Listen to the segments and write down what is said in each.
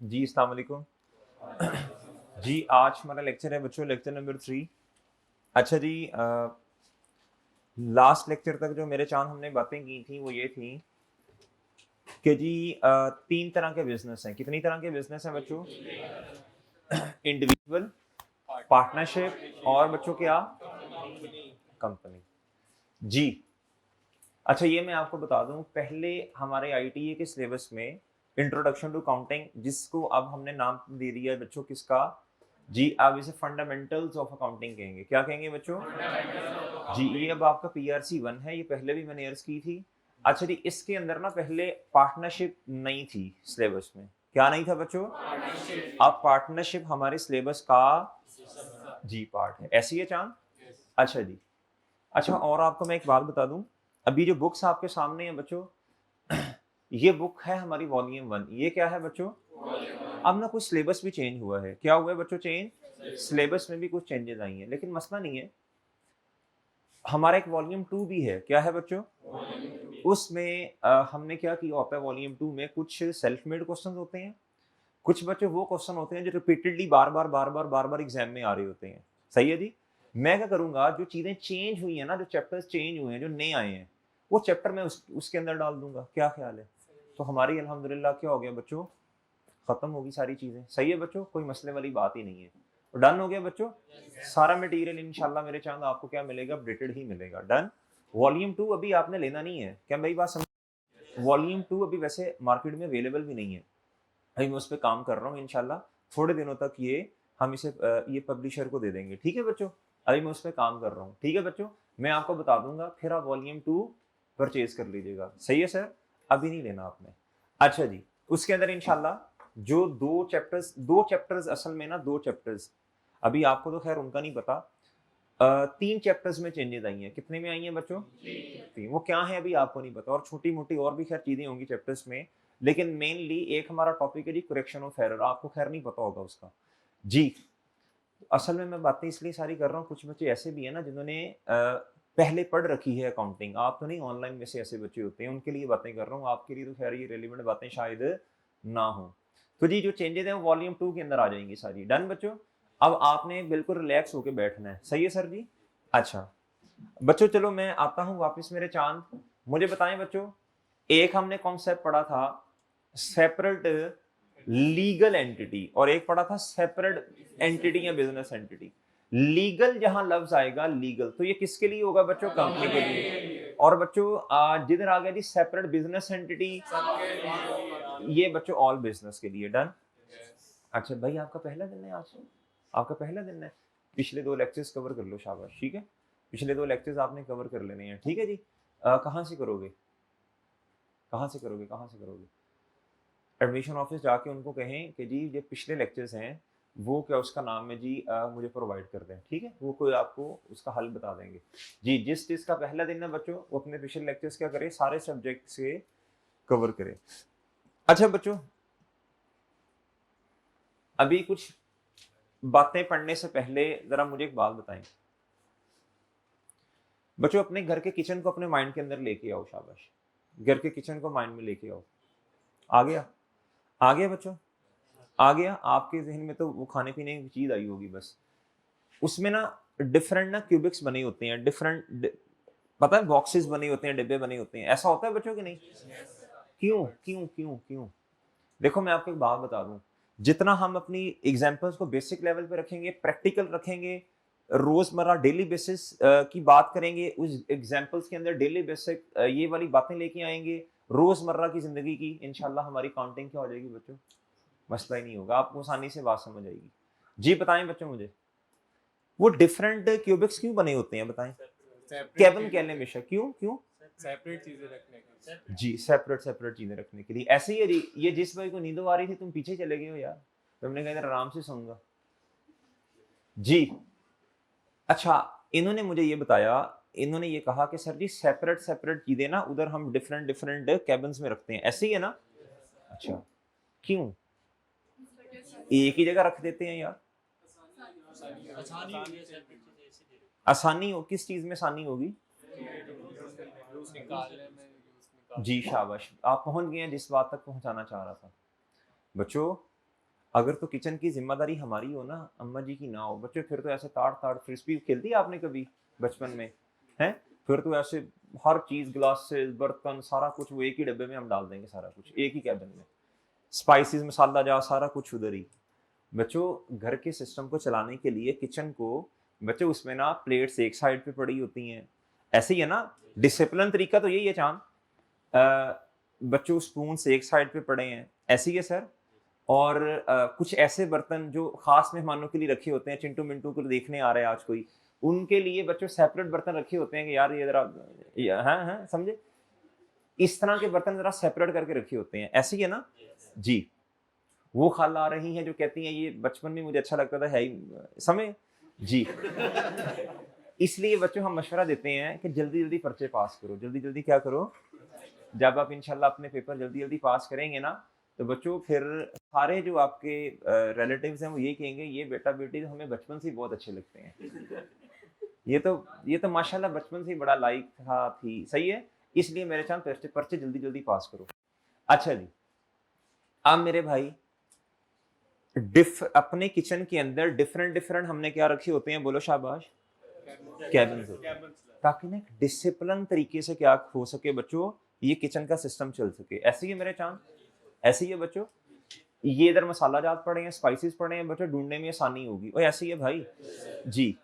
जी अस्सलाम वालेकुम। जी आज हमारा लेक्चर है बच्चों, लेक्चर नंबर 3। अच्छा जी, लास्ट लेक्चर तक जो मेरे चांद हमने बातें की थी वो ये थी कि जी तीन तरह के बिजनेस हैं। कितनी तरह के बिजनेस हैं बच्चों? इंडिविजुअल, पार्टनरशिप और बच्चों क्या? कंपनी। जी अच्छा, ये मैं आपको बता दूं, पहले हमारे आईटीए के सिलेबस में इंट्रोडक्शन टू काउंटिंग, जिसको अब हमने नाम दे दिया है बच्चों किसका? जी अब इसे फंडामेंटल्स ऑफ अकाउंटिंग कहेंगे। क्या कहेंगे बच्चों? जी ये अब आपका पीआरसी 1 है, ये पहले भी मैंने अर्ज की थी। अच्छा जी, इसके अंदर ना पहले पार्टनरशिप नहीं थी सिलेबस में। क्या नहीं था बच्चों? अब पार्टनरशिप हमारे सिलेबस का जी पार्ट है। ऐसी है चांद? अच्छा जी। अच्छा, और आपको मैं एक बात बता दूं, अभी जो बुक्स आपके सामने है बच्चों, ये बुक है हमारी वॉल्यूम 1। ये क्या है बच्चों? अब ना कुछ सिलेबस भी चेंज हुआ है। क्या हुआ है बच्चों? चेंज। सिलेबस में भी कुछ चेंजेस आई हैं, लेकिन मसला नहीं है, हमारा एक वॉल्यूम 2 भी है। क्या है बच्चों? उसमें हमने क्या किया होता है, वॉल्यूम 2 में कुछ सेल्फ मेड क्वेश्चन होते हैं, कुछ बच्चों वो क्वेश्चन होते हैं जो रिपीटेडली बार बार एग्जाम में आ रहे होते हैं। सही है जी। मैं क्या करूंगा, जो चीजें चेंज हुई है ना, जो चैप्टर्स चेंज हुए हैं, जो नए आए हैं, वो चैप्टर मैं उसके अंदर डाल दूंगा। क्या ख्याल है? तो हमारी अल्हम्दुलिल्लाह क्या हो गया बच्चों, खत्म होगी सारी चीजें। सही है बच्चों, कोई मसले वाली बात ही नहीं है। तो डन हो गया बच्चों। सारा मटेरियल इंशाल्लाह मेरे चांद आपको क्या मिलेगा? अपडेटेड ही मिलेगा। डन। वॉल्यूम 2 अभी आपने लेना नहीं है। क्या मेरी बात समझ? वॉल्यूम 2 अभी वैसे मार्केट में अवेलेबल भी नहीं है। अभी मैं उस पर काम कर रहा हूँ, इंशाल्लाह थोड़े दिनों तक ये हम इसे ये पब्लिशर को दे देंगे। ठीक है बच्चों, अभी मैं उस पर काम कर रहा हूँ। ठीक है बच्चों, मैं आपको बता दूंगा, फिर आप वॉल्यूम 2 परचेज कर लीजिएगा। सही है सर? अभी नहीं लेना आपने। अच्छा जी, उसके अंदर इंशाल्लाह जो दो चैप्टर्स असल में ना, दो चैप्टर्स अभी आपको तो खैर उनका नहीं पता, 3 चैप्टर्स में चेंजेस आई हैं। कितने में आई हैं बच्चों? 3। वो क्या है अभी आपको नहीं पता, और छोटी मोटी और भी खैर चीजें होंगी चैप्टर्स में, लेकिन मेनली एक हमारा टॉपिक है जी करेक्शन ऑफ एरर। आपको खैर नहीं पता होगा उसका। जी असल में मैं बातें इसलिए सारी कर रहा हूँ, कुछ बच्चे ऐसे भी हैं ना जिन्होंने पहले पढ़ रखी है अकाउंटिंग। आप तो नहीं, ऑनलाइन में से ऐसे बच्चे होते हैं, उनके लिए बातें कर रहा हूँ। आपके लिए तो खैर ये रेलिवेंट बातें शायद ना हो। तो जी जो चेंजेस हैं वो वॉल्यूम 2 के अंदर आ जाएंगी सारी। डन बच्चों। अब आपने बिल्कुल रिलैक्स होकर बैठना है। सही है सर जी? अच्छा बच्चों, चलो मैं आता हूं वापस मेरे चांद। मुझे बताएं बच्चों, एक हमने कॉन्सेप्ट पढ़ा था सेपरेट लीगल एंटिटी, और एक पढ़ा था सेपरेट एंटिटी या बिजनेस एंटिटी। लीगल जहां लफ्ज आएगा लीगल, तो ये किसके लिए होगा बच्चों? कंपनी के लिए। और बच्चों जिधर आ गया जी सेपरेट बिजनेस एंटिटी, ये बच्चों ऑल बिजनेस के लिए। डन। अच्छा भाई, आपका पहला दिन है आज? आपका पहला दिन है? पिछले 2 लेक्चर्स कवर कर लो, शाबाश। ठीक है, पिछले 2 लेक्चर्स आपने कवर कर लेने हैं। ठीक है जी। कहाँ से करोगे? कहाँ से करोगे? कहाँ से करोगे? एडमिशन ऑफिस जाके उनको कहें कि जी ये पिछले लेक्चर्स हैं, वो क्या उसका नाम है जी, मुझे प्रोवाइड कर दें। ठीक है, वो कोई आपको उसका हल बता देंगे। जी जिस चीज़ का पहला दिन है बच्चों, वो अपने पिछले लेक्चर्स क्या करें, सारे सब्जेक्ट से कवर करें। अच्छा बच्चों, अभी कुछ बातें पढ़ने से पहले जरा मुझे एक बात बताएं बच्चों, अपने घर के किचन को अपने माइंड के अंदर लेके आओ। शाबाश, घर के किचन को माइंड में लेके आओ। आ गया? आ गया बच्चों? आ गया आपके जहन में? तो वो खाने पीने की चीज आई होगी बस। उसमें ना डिफरेंट ना क्यूबिक्स बने होते हैं, डिफरेंट, पता है, बॉक्सेस बने होते हैं, डिब्बे बने होते हैं। ऐसा होता है बच्चों कि नहीं? क्यों क्यों क्यों क्यों? देखो मैं आपको एक बात बता दूं, जितना हम अपनी एग्जाम्पल्स को बेसिक लेवल पे रखेंगे, प्रैक्टिकल रखेंगे, रोजमर्रा डेली बेसिस की बात करेंगे, उस एग्जाम्पल्स के अंदर डेली बेसिक ये वाली बातें लेके आएंगे रोजमर्रा की जिंदगी की, इंशाल्लाह हमारी काउंटिंग क्या हो जाएगी बच्चों? मसला ही नहीं होगा, आपको आसानी से बात समझ आएगी। जी बताएं बच्चों मुझे, वो डिफरेंट क्यूबिक्स क्यों बने होते हैं बताएं? केवन कह लें हमेशा, क्यों क्यों? सेपरेट चीजें रखने के। जी सेपरेट सेपरेट चीजें रखने के लिए। ऐसे ही है जी, ये जिस भाई को नींद आ रही थी तुम पीछे चले गए हो यार, तुमने कहा इधर आराम से सोऊंगा। जी अच्छा, इन्होंने मुझे ये बताया, इन्होंने ये कहा कि सर जी सेपरेट सेपरेट चीजें ना उधर हम डिफरेंट डिफरेंट कैबिन्स में रखते हैं, ऐसे ही है ना? अच्छा क्यों? एक ही जगह रख देते हैं यार। आसानी होगी सेपरेट चीजें इसीलिए। आसानी हो, किस चीज में आसानी होगी? निकालने में, यूज निकालने जी शाबाश, आप पहुंच गए हैं जिस बात तक पहुंचाना चाह रहा था बच्चों। अगर तो किचन की जिम्मेदारी हमारी हो ना, अम्मा जी की ना हो बच्चों, फिर तो ऐसे ताड़ ताड़ फ्रिस्बी खेलती है आपने कभी बचपन में, हैं? फिर तो ऐसे हर चीज, ग्लासेस, बर्तन, सारा कुछ वो एक ही डब्बे में हम डाल देंगे, सारा कुछ एक ही कैबिन में, स्पाइसेस, मसाला जा, सारा कुछ उधर ही। बच्चों घर के सिस्टम को चलाने के लिए किचन को, बच्चों उसमें ना प्लेट्स एक साइड पे पड़ी होती हैं, ऐसे ही है ना? डिसिप्लिन तरीका तो यही है चांद। बच्चों स्पून एक साइड पे पड़े हैं, ऐसे ही है सर। और कुछ ऐसे बर्तन जो खास मेहमानों के लिए रखे होते हैं, चिंटू मिंटू को देखने आ रहे हैं आज कोई, उनके लिए बच्चों सेपरेट बर्तन रखे होते हैं कि यार ये जरा, हाँ हाँ समझे, इस तरह के बर्तन जरा सेपरेट करके रखे होते हैं, ऐसे ही है ना जी। वो खाला आ रही हैं जो कहती हैं ये बचपन में मुझे अच्छा लगता था, है ही समय जी। इसलिए बच्चों हम मशवरा देते हैं कि जल्दी जल्दी पर्चे पास करो, जल्दी जल्दी क्या करो। जब आप इंशाल्लाह अपने पेपर जल्दी जल्दी पास करेंगे ना, तो बच्चों फिर सारे जो आपके रिलेटिव्स हैं वो ये कहेंगे ये बेटा बेटी तो हमें बचपन से ही बहुत अच्छे लगते हैं, ये तो माशाल्लाह बचपन से ही बड़ा लाइक था थी, सही है। इसलिए मेरे चांद पर्चे पर्चे जल्दी जल्दी पास करो। अच्छा जी, अब मेरे भाई अपने किचन के अंदर डिफरेंट डिफरेंट हमने क्या रखे होते हैं, बोलो शाबाश, कैबिन्स होते हैं, ताकि ना डिसिप्लिन तरीके से क्या हो सके बच्चों, ये किचन का सिस्टम चल सके। ऐसे ही है मेरे चांद, ऐसे ही है बच्चों। ये इधर मसाला जात पड़े हैं, स्पाइसेस पड़े हैं बच्चों, ढूंढने में आसानी होगी। और ऐसे ही है भाई जी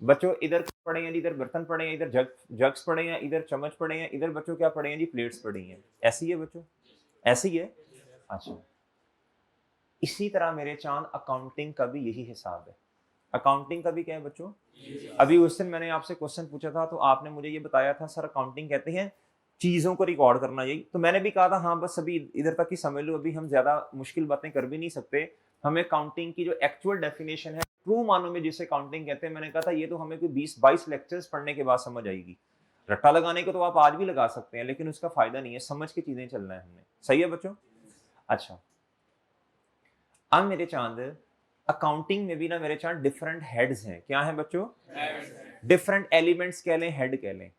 बच्चों, इधर पड़े हैं, इधर बर्तन पड़े हैं, इधर जग्स पड़े हैं, इधर चम्मच पड़े हैं, इधर बच्चों क्या पड़े हैं जी, प्लेट्स पड़ी हैं। ऐसे ही है बच्चों, ऐसे ही है। अच्छा, इसी तरह मेरे चांद अकाउंटिंग का भी यही हिसाब है। अकाउंटिंग का भी क्या है बच्चों, अभी उस दिन मैंने आपसे क्वेश्चन पूछा था तो आपने मुझे ये बताया था सर अकाउंटिंग कहते हैं चीजों को रिकॉर्ड करना, यही तो मैंने भी कहा था। हाँ बस अभी इधर तक ही समझ लो, अभी हम ज्यादा मुश्किल बातें कर भी नहीं सकते। हमें अकाउंटिंग की जो एक्चुअल डेफिनेशन है ट्रू मानों में जिसे अकाउंटिंग कहते हैं, मैंने कहा था ये तो हमें कोई 20-22 लेक्चर्स पढ़ने के बाद समझ आएगी। रट्टा लगाने को तो आप आज भी लगा सकते हैं, लेकिन उसका फायदा नहीं है, समझ के चीजें चलना है हमने, सही है बच्चों। अच्छा, अब मेरे चांद अकाउंटिंग में भी ना मेरे चांद डिफरेंट हेड्स हैं, क्या है बच्चों, डिफरेंट एलिमेंट्स कह लें, हेड कह लें।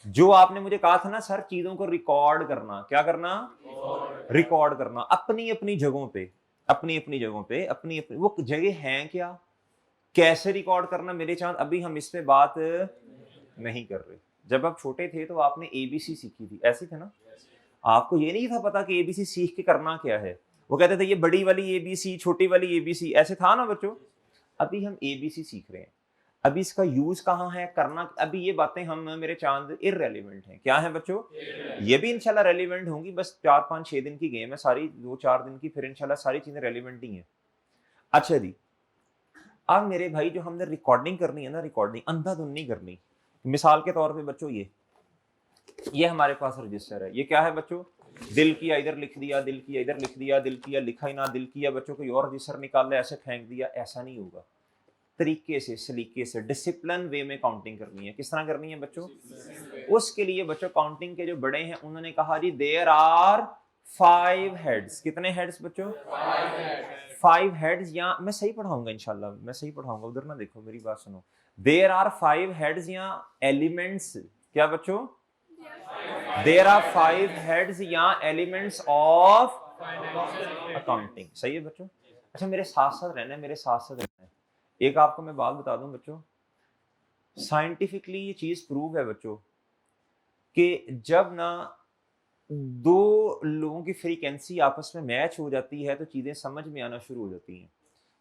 जो आपने मुझे कहा था ना सर चीजों को रिकॉर्ड करना, क्या करना, रिकॉर्ड करना अपनी अपनी जगहों पे, अपनी अपनी जगहों पे, अपनी अपनी वो जगह हैं क्या, कैसे रिकॉर्ड करना मेरे चांद, अभी हम इस पे बात नहीं कर रहे। जब आप छोटे थे तो आपने एबीसी सीखी थी, ऐसे थे ना, आपको ये नहीं था पता कि एबीसी सीख के करना क्या है। वो कहते थे ये बड़ी वाली एबीसी, छोटी वाली एबीसी, ऐसे था ना बच्चों। अभी हम एबीसी सीख रहे हैं, अभी इसका यूज कहाँ है, करना, अभी ये बातें हम मेरे चांद इररेलेवेंट हैं, क्या है बच्चों, ये भी इंशाल्लाह रेलिवेंट होंगी, बस 4-5-6 दिन की गेम है सारी, 2-4 दिन की, फिर इंशाल्लाह सारी चीजें रेलिवेंट ही हैं। अच्छा जी, अब मेरे भाई जो हमने रिकॉर्डिंग करनी है ना, रिकॉर्डिंग अंधाधुन नहीं करनी। मिसाल के तौर पे बच्चों ये हमारे पास रजिस्टर है, ये क्या है बच्चों, दिल किया इधर लिख दिया, दिल किया इधर लिख दिया, दिल किया लिखा ही ना, दिल किया बच्चों कोई और रजिस्टर निकाल लिया ऐसे फेंक दिया, ऐसा नहीं होगा। तरीके से, सलीके से, डिसिप्लिन वे में काउंटिंग करनी है। किस तरह करनी है बच्चों, उसके लिए बच्चों काउंटिंग के जो बड़े हैं उन्होंने कहा जी देयर आर 5 हेड्स। कितने हेड्स बच्चों, 5 हेड्स। या मैं सही पढ़ाऊंगा इंशाल्लाह, मैं सही पढ़ाऊंगा, उधर ना देखो, मेरी बात सुनो। देयर आर 5 हेड्स या एलिमेंट्स, क्या बच्चों, देयर आर 5 हेड्स या एलिमेंट्स ऑफ अकाउंटिंग, सही है बच्चों। अच्छा मेरे साथ साथ रहना है, मेरे साथ साथ रहना है। एक आपको मैं बात बता दूं बच्चों, साइंटिफिकली ये चीज प्रूव है बच्चों कि जब ना दो लोगों की फ्रीक्वेंसी आपस में मैच हो जाती है तो चीजें समझ में आना शुरू हो जाती हैं।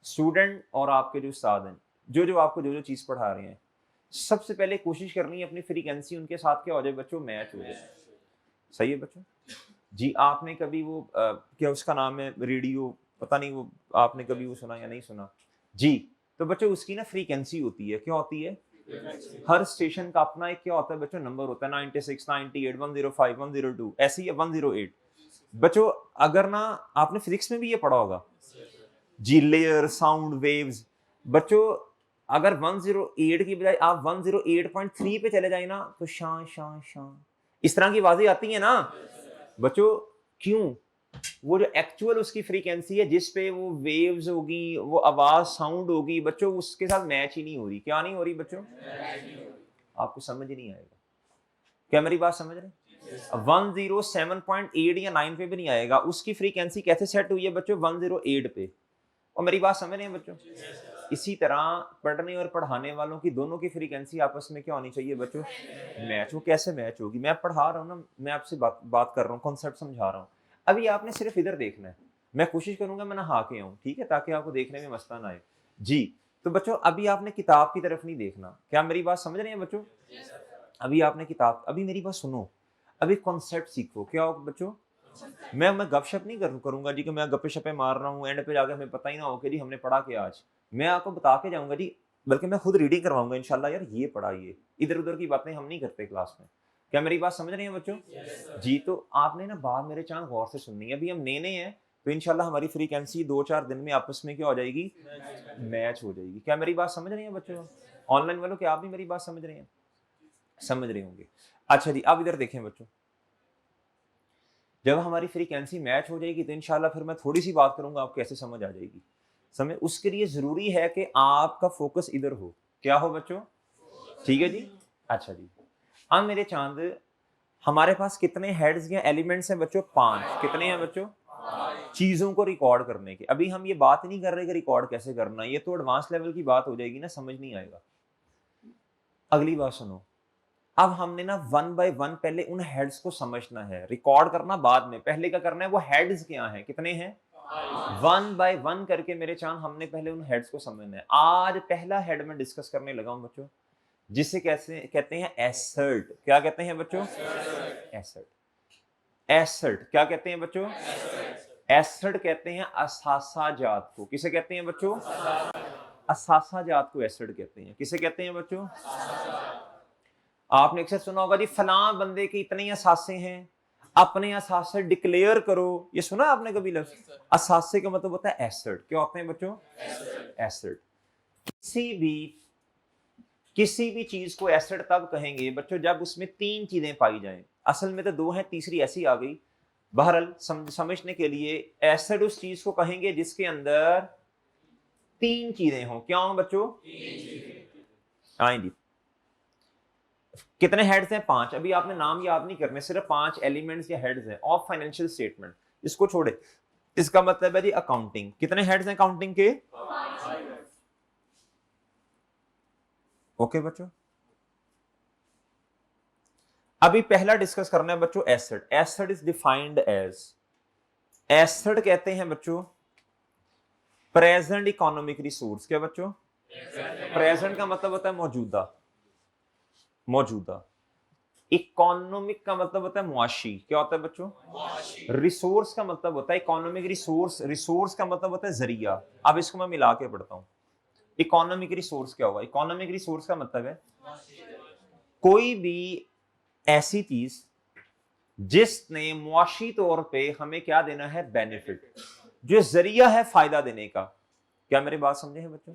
स्टूडेंट और आपके जो उस्ताद हैं, जो आपको जो चीज पढ़ा रहे हैं, सबसे पहले कोशिश करनी है अपनी फ्रीक्वेंसी उनके साथ क्या हो जाए बच्चों, मैच हो जाए, सही है बच्चों जी। आपने कभी वो क्या उसका नाम है, रेडियो, पता नहीं वो आपने कभी वो सुना या नहीं सुना जी। तो बच्चों उसकी ना फ्रीक्वेंसी होती है, क्या होती है, हर स्टेशन का अपना एक क्या होता है बच्चों, नंबर होता है, 96, 98, 105, 102, ऐसे ही 108 बच्चों। अगर ना आपने फिजिक्स में भी ये पढ़ा होगा जी, लेयर, साउंड वेव्स। बच्चों अगर 108 की बजाय आप 108.3 पे चले जाए ना तो शां शां शां इस तरह की आवाजें आती है ना बच्चों। क्यों, वो जो एक्चुअल उसकी फ्रीक्वेंसी है जिस पे वो वेव्स होगी, वो आवाज साउंड होगी बच्चों, उसके साथ मैच ही नहीं हो रही। क्या नहीं हो रही बच्चों, आपको समझ ही नहीं आएगा। क्या मेरी बात समझ रहे हैं, 107.8 या 9 पे भी नहीं आएगा। उसकी फ्रीक्वेंसी कैसे सेट हुई है बच्चों, 108 पे। और मेरी बात समझ रहे हैं बच्चों? इसी तरह पढ़ने और पढ़ाने वालों की दोनों की फ्रीक्वेंसी आपस में क्या होनी चाहिए बच्चों? मैच। वो कैसे मैच होगी? मैं पढ़ा रहा हूँ ना, मैं आपसे बात कर रहा हूँ, कॉन्सेप्ट समझा रहा हूँ। अभी आपने सिर्फ इधर देखना है, मैं कोशिश करूंगा मैं नहा के आऊँ, ठीक है, ताकि आपको देखने में मसला ना आए जी। तो बच्चों अभी आपने किताब की तरफ नहीं देखना, क्या मेरी बात समझ रहे हैं बच्चों? अभी आपने किताब, अभी मेरी बात सुनो, अभी कॉन्सेप्ट सीखो। क्या हो बच्चों? मैं गपशप नहीं करूंगा जी कि मैं गप्पे शप्पे मार रहा हूँ, एंड पे जाकर हमें पता ही ना हो कि जी हमने पढ़ा क्या आज। मैं आपको बता के जाऊंगा जी, बल्कि मैं खुद रीडिंग करवाऊंगा इंशाल्लाह। यार ये पढ़ा, ये इधर उधर की बातें हम नहीं करते क्लास में। क्या मेरी बात समझ रहे हैं बच्चों? जी। तो आपने ना बात मेरे चांद गौर से सुननी है। अभी हम नए नए हैं, तो इंशाल्लाह हमारी फ्रीक्वेंसी 2-4 दिन में आपस में क्या हो जाएगी? मैच हो जाएगी। क्या मेरी बात समझ रहे हैं बच्चों? ऑनलाइन वालों, क्या आप भी मेरी बात समझ रहे हैं? समझ रहे होंगे। अच्छा जी, अब इधर देखें बच्चों, जब हमारी फ्रीक्वेंसी मैच हो जाएगी तो इंशाल्लाह फिर मैं थोड़ी सी बात करूंगा, आपको कैसे समझ आ जाएगी। समझ, उसके लिए जरूरी है कि आपका फोकस इधर हो। क्या हो बच्चों? ठीक है जी। अच्छा जी, अब मेरे चांद, हमारे पास कितने हेड्स या एलिमेंट्स हैं बच्चों? 5। कितने हैं बच्चों? चीजों को रिकॉर्ड करने के। अभी हम ये बात नहीं कर रहे कि रिकॉर्ड कैसे करना, ये तो एडवांस लेवल की बात हो जाएगी ना, समझ नहीं आएगा। अगली बात सुनो, अब हमने ना 1 बाय 1 पहले उन हेड्स को समझना है, रिकॉर्ड करना बाद में। पहले क्या करना है, वो हेड्स क्या हैं, कितने हैं? 1 बाय 1 करके मेरे चांद हमने पहले उन हेड्स को समझना है। आज पहला हेड में डिस्कस करने लगा हूं बच्चों, जिसे कैसे कहते हैं? एसेट। क्या कहते हैं बच्चों? एसेट। एसेट क्या कहते हैं बच्चों? एसेट कहते हैं असासा जात को। किसे कहते हैं बच्चों? असासा जात को एसेट कहते हैं। किसे कहते हैं बच्चों? आपने अक्सर सुना होगा जी, फलां बंदे के इतने असासे हैं, अपने असासे डिक्लेयर करो। ये सुना आपने कभी लफ्ज? असासे का मतलब होता है एसेट। क्या होते हैं बच्चों? एसेट। किसी भी चीज को एसेट तब कहेंगे बच्चों जब उसमें 3 चीजें पाई जाएं। असल में तो 2 हैं, तीसरी ऐसी आ गई। बहरहाल समझने के लिए, एसेट उस चीज को कहेंगे जिसके अंदर 3 चीजें हों। क्या हों बच्चों? आएंगी। कितने हेड्स हैं? 5। अभी आपने नाम याद नहीं करने, सिर्फ 5 एलिमेंट्स या हेड्स हैं ऑफ फाइनेंशियल स्टेटमेंट। इसको छोड़े, इसका मतलब है जी अकाउंटिंग। कितने हेड्स हैं अकाउंटिंग के? ओके बच्चों, अभी पहला डिस्कस करना है बच्चों asset. Asset is defined as, asset कहते हैं बच्चों प्रेजेंट इकोनॉमिक रिसोर्स। क्या बच्चों? प्रेजेंट का मतलब होता है मौजूदा, मौजूदा। इकोनॉमिक का मतलब होता है मुआशी। क्या होता है बच्चों? रिसोर्स का मतलब होता है इकोनॉमिक रिसोर्स, रिसोर्स का मतलब होता है जरिया। अब इसको मैं मिला के पढ़ता हूं। इकोनॉमिक रिसोर्स क्या होगा? इकोनॉमिक रिसोर्स का मतलब है कोई भी ऐसी चीज जिसने मुआशी तौर पे हमें क्या देना है? बेनिफिट, जो जरिया है फायदा देने का। क्या मेरी बात समझे हैं बच्चों?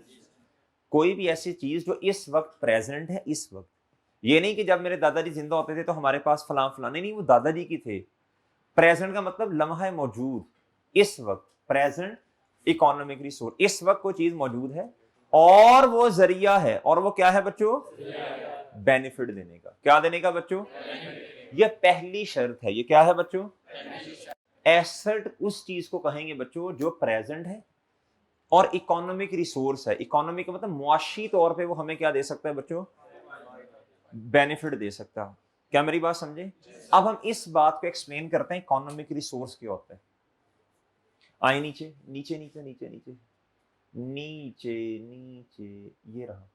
कोई भी ऐसी चीज जो इस वक्त प्रेजेंट है, इस वक्त। ये नहीं कि जब मेरे दादाजी जिंदा होते थे तो हमारे पास फलां फलां, नहीं, वो दादाजी की थे। प्रेजेंट का मतलब लम्हा मौजूद, इस वक्त। प्रेजेंट इकोनॉमिक रिसोर्स, इस वक्त कोई चीज मौजूद है और वो जरिया है। और वो क्या है बच्चों? बेनिफिट देने का। क्या देने का बच्चों? ये पहली शर्त है। ये क्या है बच्चों? एसेट उस चीज को कहेंगे बच्चों जो प्रेजेंट है और इकोनॉमिक रिसोर्स है। इकोनॉमिक का मतलब मुआशी तौर पे वो हमें क्या दे सकता है बच्चों? बेनिफिट दे सकता है। क्या मेरी बात समझे? अब हम इस बात को एक्सप्लेन करते हैं इकोनॉमिक रिसोर्स क्या होता है। आए नीचे नीचे नीचे नीचे नीचे नीचे नीचे, ये रहा।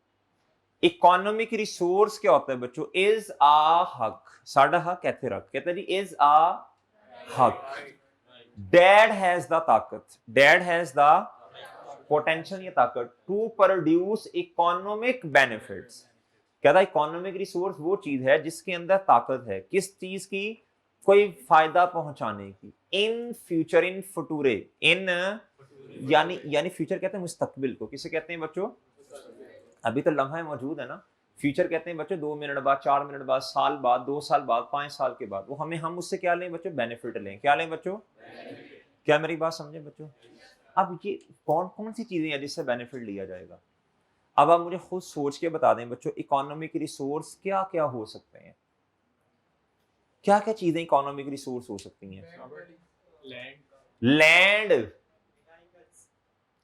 इकोनॉमिक रिसोर्स क्या होता है बच्चों? इज आ हक। साडा हक कहते रख, कहते हैं जी इज आ हक। डैड हैज द ताकत, डैड हैज द पोटेंशियल या ताकत टू प्रोड्यूस इकोनॉमिक बेनिफिट्स। कहता है इकोनॉमिक रिसोर्स वो चीज है जिसके अंदर ताकत है, किस चीज की? कोई फायदा पहुंचाने की। इन फ्यूचर, इन फटूरे, इन यानी फ्यूचर कहते हैं मुस्तकबिल को। किसे कहते हैं बच्चों? अभी तो लम्हा मौजूद है ना। फ्यूचर कहते हैं बच्चों 2 मिनट बाद, 4 मिनट बाद, साल बाद, 2 साल बाद, 5 साल के बाद। वो हम उससे क्या लें बच्चों? बेनिफिट लें। क्या लें बच्चों? क्या मेरी बात समझे बच्चों? अब ये कौन कौन सी चीजें हैं जिससे बेनिफिट लिया जाएगा? अब आप मुझे खुद सोच के बता दें बच्चों, इकोनॉमिक रिसोर्स क्या क्या हो सकते हैं? क्या क्या चीजें इकोनॉमिक रिसोर्स हो सकती हैं? लैंड,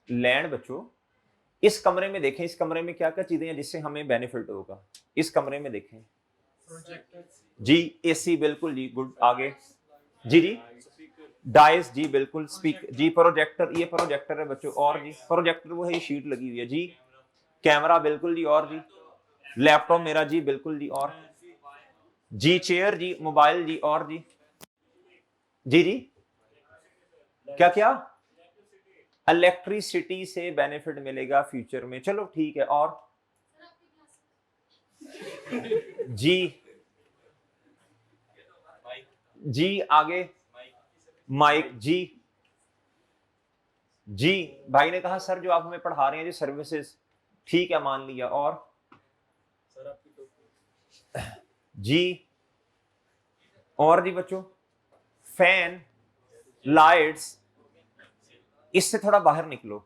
लैंड बच्चों, इस कमरे में देखें, इस कमरे में क्या क्या चीजें हैं जिससे हमें बेनिफिट होगा। इस कमरे में देखें जी, एसी बिल्कुल जी, गुड। आगे जी जी, डाइस जी बिल्कुल, स्पीक जी, प्रोजेक्टर, ये प्रोजेक्टर है बच्चों, और जी प्रोजेक्टर वो है, ये शीट लगी हुई है जी, कैमरा बिल्कुल जी, और जी लैपटॉप मेरा जी बिल्कुल जी, और जी चेयर जी, मोबाइल जी, और जी जी जी क्या क्या, इलेक्ट्रिसिटी से बेनिफिट मिलेगा फ्यूचर में, चलो ठीक है। और जी जी, आगे माइक जी जी, भाई ने कहा सर जो आप हमें पढ़ा रहे हैं जी सर्विसेज, ठीक है मान लिया। और सर आपकी टोपी जी, और जी बच्चों फैन, लाइट्स, इससे थोड़ा बाहर निकलो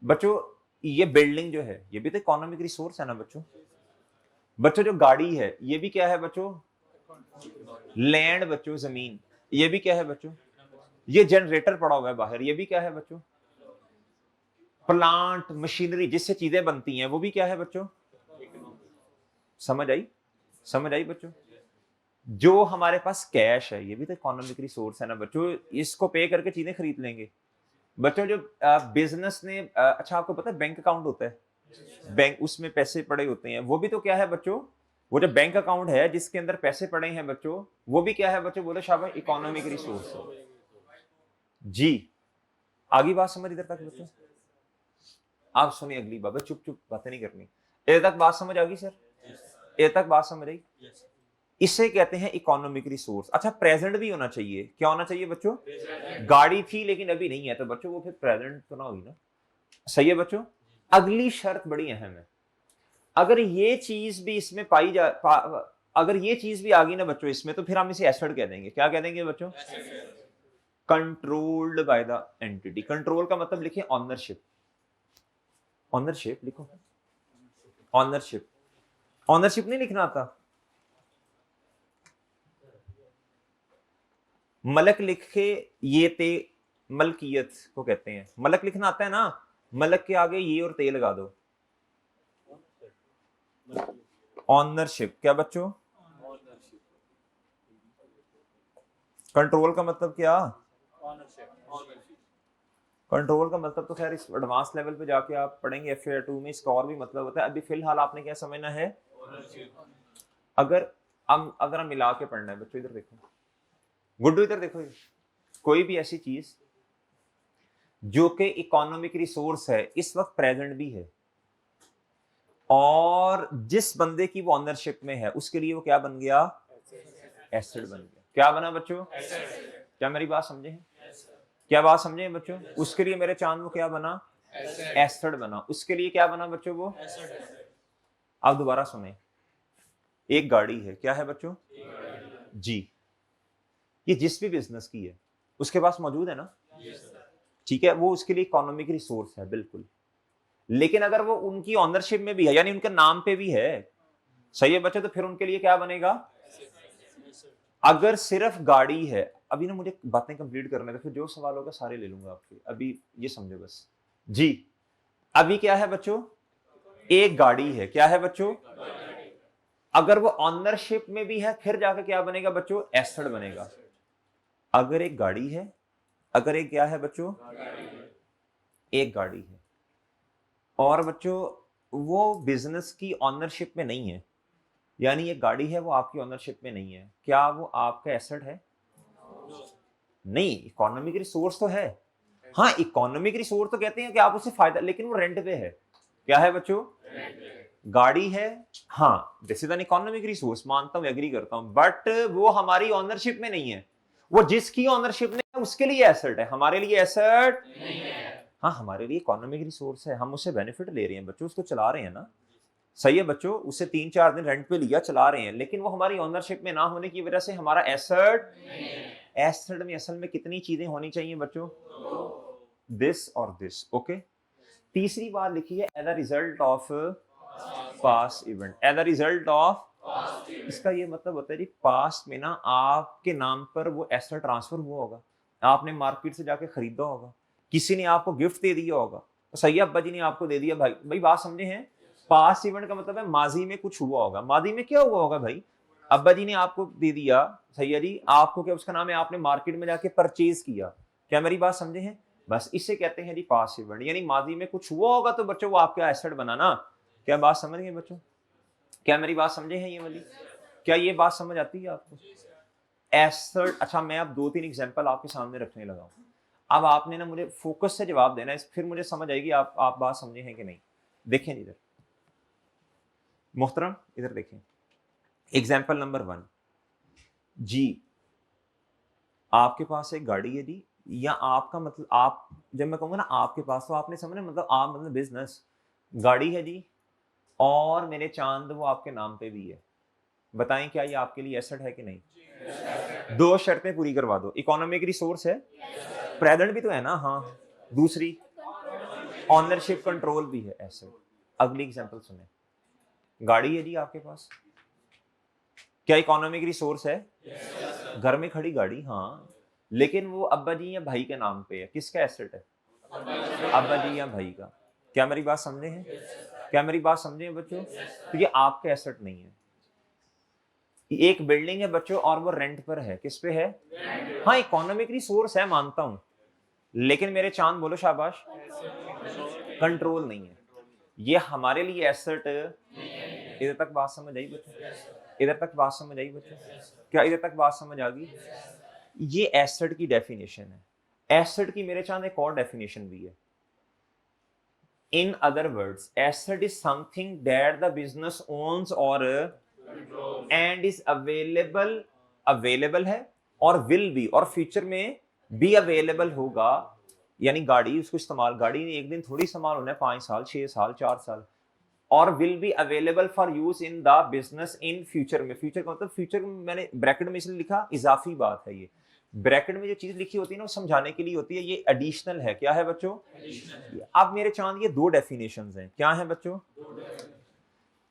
बच्चों, ये बिल्डिंग जो है ये भी तो इकोनॉमिक रिसोर्स है ना बच्चों। बच्चों जो गाड़ी है ये भी क्या है बच्चों, लैंड बच्चों, जमीन, ये भी क्या है बच्चों, ये जनरेटर पड़ा हुआ है बाहर, ये भी क्या है बच्चों, प्लांट मशीनरी जिससे चीजें बनती हैं, वो भी क्या है बच्चों, समझ आई, समझ आई बच्चों। जो हमारे पास कैश है ये भी तो इकोनॉमिक रिसोर्स है ना बच्चों, इसको पे करके चीजें खरीद लेंगे बच्चों। जो बिजनेस ने अच्छा आपको पता है बैंक अकाउंट होता है, बैंक उसमें पैसे पड़े होते हैं, वो भी तो क्या है बच्चों, वो जो बैंक अकाउंट है जिसके अंदर पैसे पड़े हैं बच्चों, वो भी क्या है बच्चों, बोलो शाबाश, इकोनॉमिक रिसोर्स है जी। आगे बात समझ इधर तक बच्चों, आप सुनिए अगली बात, चुप चुप बातें नहीं करनी। इधर तक बात समझ आ गई सर, इधर तक बात समझ आई। इसे कहते हैं इकोनॉमिक रिसोर्स। अच्छा प्रेजेंट भी होना चाहिए, क्या होना चाहिए बच्चों, गाड़ी थी लेकिन अभी नहीं है तो बच्चों वो फिर प्रेजेंट तो ना हुई ना, सही है बच्चों। अगली शर्त बड़ी अहम है, अगर ये चीज भी इसमें अगर ये चीज भी आ गई ना बच्चों इसमें, तो फिर हम इसे एसेट कह देंगे। क्या कह देंगे बच्चों, controlled by the entity. Control का मतलब लिखिए ऑनरशिप, ऑनरशिप लिखो, ऑनरशिप, ऑनरशिप नहीं लिखना आता, मलक लिख के ये ते, मलकियत को कहते हैं, मलक लिखना आता है ना, मलक के आगे ये और ते लगा दो, ऑनरशिप। क्या बच्चों, कंट्रोल का मतलब क्या, कंट्रोल का मतलब तो खैर इस एडवांस लेवल पे जाके आप पढ़ेंगे FAR2 में, इसका और भी मतलब होता है। अभी फिलहाल आपने क्या समझना है, अगर हम मिला के पढ़ना है बच्चों, इधर देखो गुड्डू, इधर देखो, कोई भी ऐसी चीज जो कि इकोनॉमिक रिसोर्स है, इस वक्त प्रेजेंट भी है, और जिस बंदे की वो ऑनरशिप में है उसके लिए वो क्या बन गया, एसेट बन गया। क्या बना बच्चों, क्या मेरी बात समझे हैं, क्या बात समझे हैं बच्चों। उसके लिए मेरे चांद वो क्या बना, एसेट बना। उसके लिए क्या बना बच्चों वो, अब दोबारा सुने, एक गाड़ी है, क्या है बच्चों जी, ये जिस भी बिजनेस की है उसके पास मौजूद है ना, ठीक है, वो उसके लिए इकोनॉमिक रिसोर्स है बिल्कुल। लेकिन अगर वो उनकी ऑनरशिप में भी है, यानी उनके नाम पे भी है, सही है बच्चों, तो फिर उनके लिए क्या बनेगा, अगर सिर्फ गाड़ी है, अभी ना मुझे बातें कंप्लीट करने दो, फिर जो सवाल होगा सारे ले लूंगा आपके, अभी ये समझो बस जी। अभी क्या है बच्चों, एक गाड़ी है, क्या है बच्चों, अगर वो ऑनरशिप में भी है फिर जाकर क्या बनेगा बच्चों, एसेट बनेगा। अगर एक गाड़ी है, अगर एक क्या है बच्चों, एक गाड़ी है, और बच्चों वो बिजनेस की ऑनरशिप में नहीं है, यानी ये गाड़ी है वो आपकी ऑनरशिप में नहीं है, क्या वो आपका एसेट है, नहीं, इकोनॉमिक रिसोर्स तो है। हाँ इकोनॉमिक रिसोर्स तो कहते हैं कि आप उससे फायदा, लेकिन वो रेंट पे है, क्या है बच्चों, गाड़ी है, हाँ this is an economic resource, मानता हूं, एग्री करता हूं, बट वो हमारी ऑनरशिप में नहीं है। वो जिसकी ऑनरशिप में है उसके लिए एसेट है, हमारे लिए एसेट नहीं है। हाँ हमारे लिए इकोनॉमिक रिसोर्स है, हम उससे बेनिफिट ले रहे हैं बच्चों, उसको चला रहे हैं ना, सही है बच्चों, उससे 3-4 दिन रेंट पे लिया, चला रहे हैं, लेकिन वो हमारी ऑनरशिप में ना होने की वजह से हमारा एसेट नहीं है। एसेट में असल में कितनी चीजें होनी चाहिए बच्चों, दिस और दिस, ओके। तीसरी बात लिखी है, as a result of past event, as a result of, इसका ये मतलब होता है जी पास्ट में ना आपके नाम पर वो एसेट ट्रांसफर हुआ होगा, आपने मार्केट से जाके खरीदा होगा, किसी ने आपको गिफ्ट दे दिया होगा, सही अब्बा जी ने आपको दे दिया भाई, भाई बात समझे हैं। पास्ट इवेंट का मतलब है माजी में कुछ हुआ होगा, माजी में क्या हुआ होगा भाई, अब्बा जी ने आपको दे दिया, सही है जी, आपको क्या उसका नाम है, आपने मार्केट में जाके परचेज किया, क्या मेरी बात समझे हैं, बस इसे कहते हैं जी पास्ट इवेंट, यानी माजी में कुछ हुआ होगा तो बच्चों वो आपका एसेट बनाना। क्या बात समझ गए बच्चों, क्या मेरी बात समझे हैं ये वाली, क्या ये बात समझ आती है आपको एसेट। अच्छा मैं अब 2-3 एग्जांपल आपके सामने रखने लगा हूं, अब आपने ना मुझे फोकस से जवाब देना है, फिर मुझे समझ आएगी आप बात समझे हैं कि नहीं। देखें इधर मोहतरम, इधर देखें एग्जाम्पल नंबर 1 जी, आपके पास एक गाड़ी है जी, या आपका मतलब आप जब मैं कहूंगा ना आपके पास तो आपने समझना मतलब आप मतलब बिजनेस, गाड़ी है जी और मेरे चांद वो आपके नाम पे भी है, बताएं क्या ये आपके लिए एसेट है कि नहीं। 2 शर्तें पूरी करवा दो, इकोनॉमिक रिसोर्स है, प्रेजेंट भी तो है ना, हाँ, दूसरी ऑनरशिप कंट्रोल भी है एसेट। अगली एग्जांपल सुने, गाड़ी है जी आपके पास, क्या इकोनॉमिक रिसोर्स है, घर में खड़ी गाड़ी, हाँ, लेकिन वो अब्बा जी या भाई के नाम पे है, किसका एसेट है, अब्बा जी या भाई का। क्या मेरी बात समझे हैं, क्या मेरी बात समझे हैं बच्चों, तो ये आपका एसेट नहीं है। एक बिल्डिंग है बच्चों और वो रेंट पर है, किस पे है, हाँ इकोनॉमिक रिसोर्स है मानता हूं, लेकिन मेरे चांद बोलो शाबाश, कंट्रोल नहीं है, ये हमारे लिए एसेट। इधर तक बात समझ आई बच्चों, इधर तक बात समझ आई बच्चों, क्या इधर तक बात समझ आ गई। ये एसेट की डेफिनेशन है, एसेट की मेरे चांद एक और डेफिनेशन भी है। In other words asset is something that the business owns और एंड इज अवेलेबल, अवेलेबल है और विल बी और फ्यूचर में भी अवेलेबल होगा, यानी गाड़ी उसको इस्तेमाल, गाड़ी एक दिन थोड़ी इस्तेमाल होना है, 5 साल 6 साल 4 साल, और will be available for use in the business in future में। फ्यूचर का मतलब फ्यूचर में मैंने ब्रैकेट में इसलिए लिखा, इजाफी बात है ये, ब्रैकेट में जो चीज लिखी होती है ना वो समझाने के लिए होती है, ये एडिशनल है, क्या है बच्चों, अब मेरे चांद ये 2 डेफिनेशंस हैं, क्या है बच्चों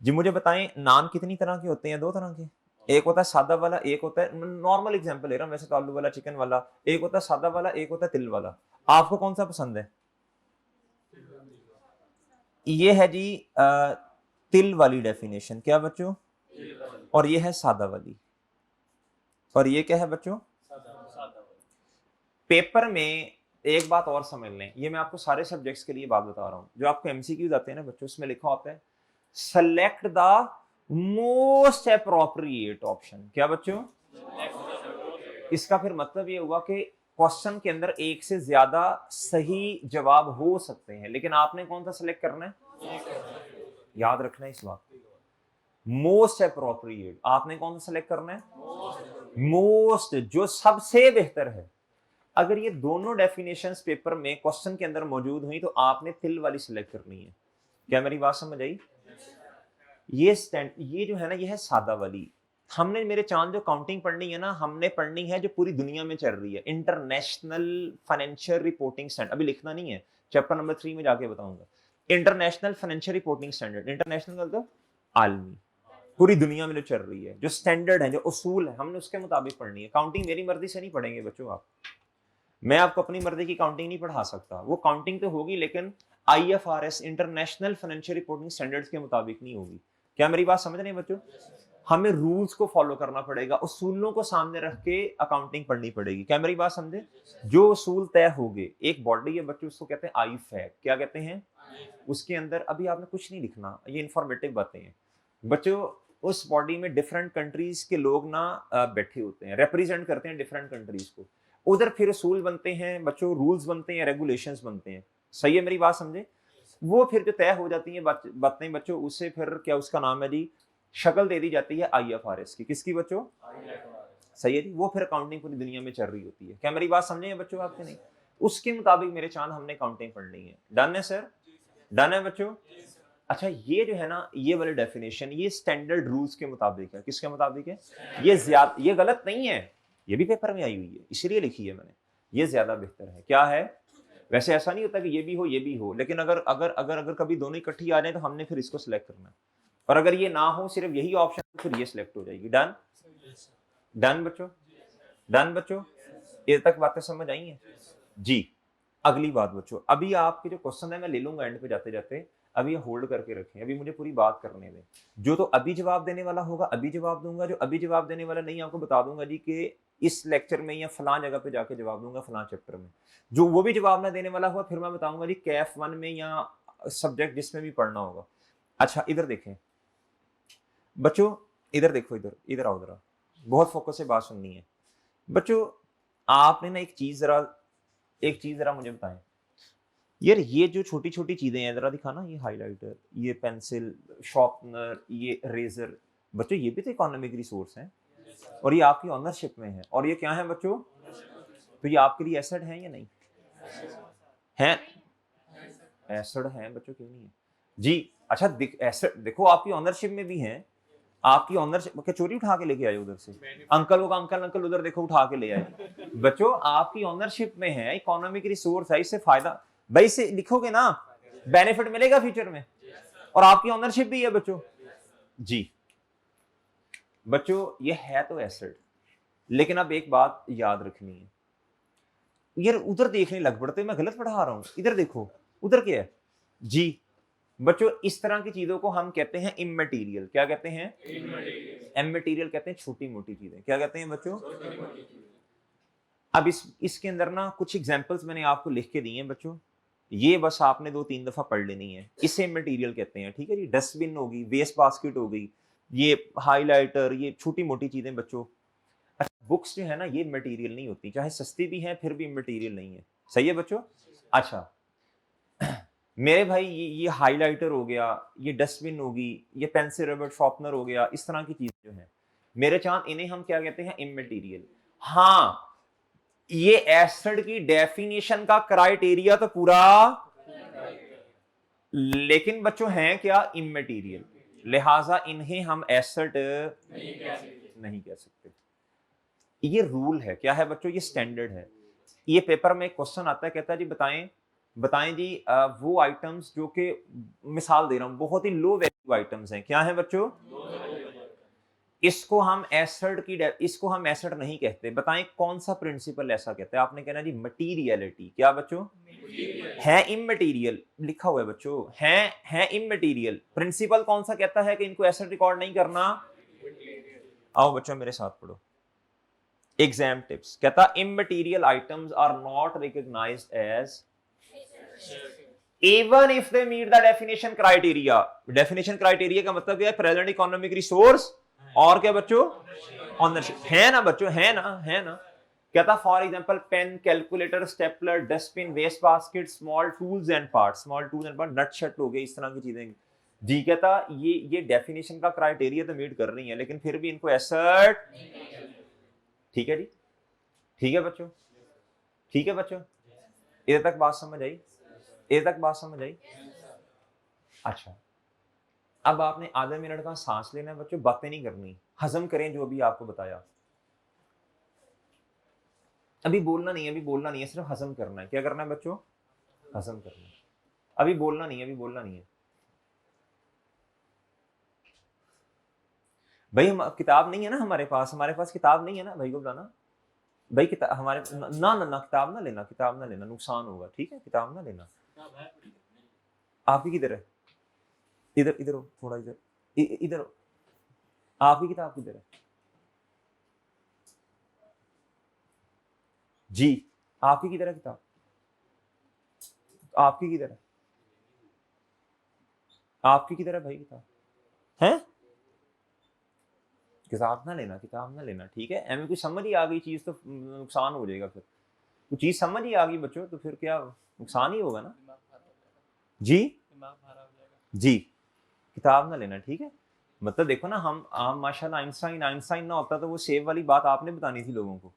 जी, मुझे बताएं नान कितनी तरह के होते हैं, 2 तरह के, एक होता है सादा वाला, एक होता है नॉर्मल एग्जांपल ले रहा हूं वैसे तो आलू वाला चिकन वाला, एक होता है सादा वाला, एक होता है तिल वाला, आपको कौन सा पसंद है। ये है जी तिल वाली डेफिनेशन, क्या बच्चों, और ये है सादा वाली, और ये क्या है बच्चों, पेपर में एक बात और समझ लें, ये मैं आपको सारे सब्जेक्ट्स के लिए बात बता रहा हूं, जो आपको एमसीक्यूज आते हैं ना बच्चों, उसमें लिखा होता है select the most appropriate option, क्या बच्चों, इसका फिर मतलब ये हुआ कि क्वेश्चन के अंदर एक से ज्यादा सही जवाब हो सकते हैं, लेकिन आपने कौन सा सिलेक्ट करना है, याद रखना है इस बात, मोस्ट अप्रोप्रिएट आपने कौन सा सिलेक्ट करना है, मोस्ट जो सबसे बेहतर है। अगर ये दोनों डेफिनेशंस पेपर में क्वेश्चन के अंदर मौजूद हुई तो आपने तिल वाली सिलेक्ट करनी है, क्या मेरी बात समझ आई। ये जो है ना ये है सादा वाली, हमने मेरे चांद जो काउंटिंग पढ़नी है ना, हमने पढ़नी है जो पूरी दुनिया में चल रही है, इंटरनेशनल फाइनेंशियल रिपोर्टिंग स्टैंडर्ड, अभी लिखना नहीं है, चैप्टर नंबर 3 में जाके बताऊंगा, international financial reporting standard, international मतलब आलमी, पूरी दुनिया में जो चल रही है, जो स्टैंडर्ड है, जो उसूल है, हमने उसके मुताबिक पढ़नी है। काउंटिंग मेरी मर्जी से नहीं पढ़ेंगे बच्चों आप, मैं आपको अपनी मर्जी की काउंटिंग नहीं पढ़ा सकता, वो काउंटिंग तो होगी लेकिन IFRS international financial reporting standards के मुताबिक नहीं होगी। क्या मेरी बात समझ रहे हैं बच्चों, हमें रूल्स को फॉलो करना पड़ेगा, उसूलों को सामने रख के अकाउंटिंग पढ़नी पड़ेगी, क्या मेरी बात समझे। जो उसूल तय हो गए, एक बॉडी है बच्चों उसको कहते हैं IFAC, क्या कहते हैं, उसके अंदर अभी आपने कुछ नहीं लिखना, ये इंफॉर्मेटिव बातें हैं बच्चों, उस बॉडी में डिफरेंट कंट्रीज के लोग ना बैठे होते हैं, रिप्रेजेंट करते हैं डिफरेंट कंट्रीज को, उधर फिर उसूल बनते हैं बच्चों, रूल्स बनते हैं, रेगुलेशंस बनते हैं, सही है मेरी बात समझे। वो फिर जो तय हो जाती है बातें बच्चों, उससे फिर क्या उसका नाम है जी, शक्ल दे दी जाती है IFRS की, किसकी बच्चों, सही है जी, वो फिर अकाउंटिंग पूरी दुनिया में चल रही होती है, क्या मेरी बात समझे बच्चों आपके नहीं, उसके मुताबिक मेरे चांद हमने काउंटिंग पढ़नी है, डन है सर, डन है बच्चों। अच्छा ये जो है ना ये वाली डेफिनेशन ये स्टैंडर्ड रूल्स के मुताबिक है, किसके मुताबिक है, ये गलत नहीं है, ये भी पेपर में आई हुई है इसलिए लिखी है मैंने, ये ज्यादा बेहतर है, क्या है, वैसे ऐसा नहीं होता कि ये भी हो, लेकिन अगर अगर अगर अगर कभी दोनों इकट्ठी आ जाए तो हमने फिर इसको सिलेक्ट करना है, और अगर ये ना हो सिर्फ यही ऑप्शन फिर ये सिलेक्ट हो जाएगी, डन, डन बच्चों, डन बच्चों, इधर तक बातें समझ आई हैं जी। अगली बात बच्चों, अभी आपके जो क्वेश्चन है मैं ले लूंगा एंड पे जाते जाते, अभी होल्ड करके रखें, अभी मुझे पूरी बात करने दें। जो तो अभी जवाब देने वाला होगा अभी जवाब दूंगा, जो अभी जवाब देने वाला नहीं आपको बता दूंगा जी कि इस लेक्चर में या फलां जगह पे जाके जवाब दूंगा फलां चैप्टर में। जो वो भी जवाब ना देने वाला हुआ फिर मैं बताऊंगा जी कैफ 1 में या सब्जेक्ट जिसमें भी पढ़ना होगा। अच्छा इधर देखें बच्चों, इधर देखो, इधर इधर आओ जरा, बहुत फोकस से बात सुननी है बच्चों। आपने ना एक चीज जरा मुझे बताएं यार, ये जो छोटी छोटी चीजें हैं जरा दिखाना, ये हाइलाइटर, ये पेंसिल, शार्पनर, ये रेजर, बच्चों ये भी तो इकोनॉमिक रिसोर्स हैं और ये आपकी ऑनरशिप में है। और ये क्या है बच्चों, तो ये आपके लिए एसेट है या नहीं है? एसेट है बच्चों, क्यों नहीं है जी? अच्छा एसेट देखो आपकी ऑनरशिप में भी है, आपकी ऑनरशिप के चोरी उठा के लेके आए उधर से, अंकल को अंकल अंकल उधर देखो उठा के ले आए। बच्चों आपकी ऑनरशिप में है, इकोनॉमिक रिसोर्स है, इससे फायदा भाई से लिखोगे ना, बेनिफिट मिलेगा फ्यूचर में, और आपकी ऑनरशिप भी है बच्चों जी। बच्चों ये है तो एसेट, लेकिन अब एक बात याद रखनी है यार, उधर देखने लग पड़ते मैं गलत पढ़ा रहा हूं, इधर देखो उधर क्या है जी। बच्चों इस तरह की चीजों को हम कहते हैं इममटेरियल। क्या कहते हैं? इममटेरियल कहते हैं छोटी मोटी चीजें। क्या कहते हैं बच्चों? अब इसके अंदर ना कुछ एग्जांपल्स मैंने आपको लिख के दिए हैं बच्चों, ये बस आपने 2-3 दफा पढ़ लेनी है। इसे मटेरियल कहते हैं, ठीक है जी। डस्टबिन होगी, वेस्ट बास्केट हो गई, ये हाइलाइटर, ये छोटी मोटी चीजें बच्चों। अच्छा बुक्स जो है ना ये मटेरियल नहीं होती, चाहे सस्ती भी है फिर भी मटेरियल नहीं है। सही है बच्चों? अच्छा मेरे भाई ये हाइलाइटर हो गया, ये डस्टबिन होगी, ये पेंसिल रबर शार्पनर हो गया, इस तरह की चीज जो है मेरे चांद, इन्हें हम क्या कहते हैं? इममटेरियल। हाँ ये एसिड की डेफिनेशन का क्राइटेरिया तो पूरा, लेकिन बच्चों हैं क्या? इममटेरियल, लिहाजा इन्हें हम एसिड नहीं कह सकते। ये रूल है, क्या है बच्चों? ये स्टैंडर्ड है। ये पेपर में क्वेश्चन आता है, कहता है जी बताएं बताएं जी वो आइटम्स जो कि, मिसाल दे रहा हूं, बहुत ही लो वैल्यू आइटम्स हैं। क्या है बच्चों? इसको हम एसिड नहीं कहते। बताएं कौन सा प्रिंसिपल ऐसा कहता है? आपने कहना जी मटीरियलिटी। क्या बच्चों? है इममटेरियल, लिखा हुआ है बच्चों, है इममटेरियल। प्रिंसिपल कौन सा कहता है कि इनको एसिड रिकॉर्ड नहीं करना? आओ बच्चों मेरे साथ पढ़ो। एग्जाम टिप्स कहता immaterial items are not recognised as even if they meet the definition criteria। definition criteria का मतलब क्या है? प्रेजेंट इकोनॉमिक रिसोर्स और क्या बच्चों? ऑनरशिप। है ना बच्चों, है ना। कहता for example pen, calculator, stapler, dustbin, waste basket, small tools and parts, nut shut हो गए, इस तरह की चीजें जी। कहता ये डेफिनेशन का क्राइटेरिया तो मीट कर रही है, लेकिन फिर भी इनको एसेट, ठीक है जी, ठीक है बच्चों, ठीक है बच्चों, इधर तक बात समझ आई? इधर तक बात समझ आई? अच्छा अब आपने आधा मिनट का सांस लेना है बच्चों, बातें नहीं करनी, हजम करें जो भी आपको बताया। अभी बोलना नहीं है, सिर्फ हजम करना है। क्या करना है बच्चों? हजम करना है। अभी बोलना नहीं है। भाई हम किताब नहीं है ना हमारे पास किताब नहीं है ना, भाई को बताना भाई किताब हमारे ना किताब ना लेना, नुकसान होगा, ठीक है? किताब ना लेना। आपकी किधर है? इधर इधर हो, थोड़ा इधर हो। आपकी किताब किधर है जी? आपकी किधर है किताब? आपकी किधर है? आपकी किधर है भाई किताब? है? किताब ना लेना, ठीक है? एम कुछ समझ ही आ गई चीज तो नुकसान हो जाएगा। फिर कुछ चीज समझ ही आ गई बच्चों तो फिर क्या नुकसान ही होगा ना जी? जी किताब ना लेना, ठीक है? मतलब देखो ना, हम माशाल्लाह आइंस्टाइन ना होता तो वो सेव वाली बात आपने बतानी थी लोगों को।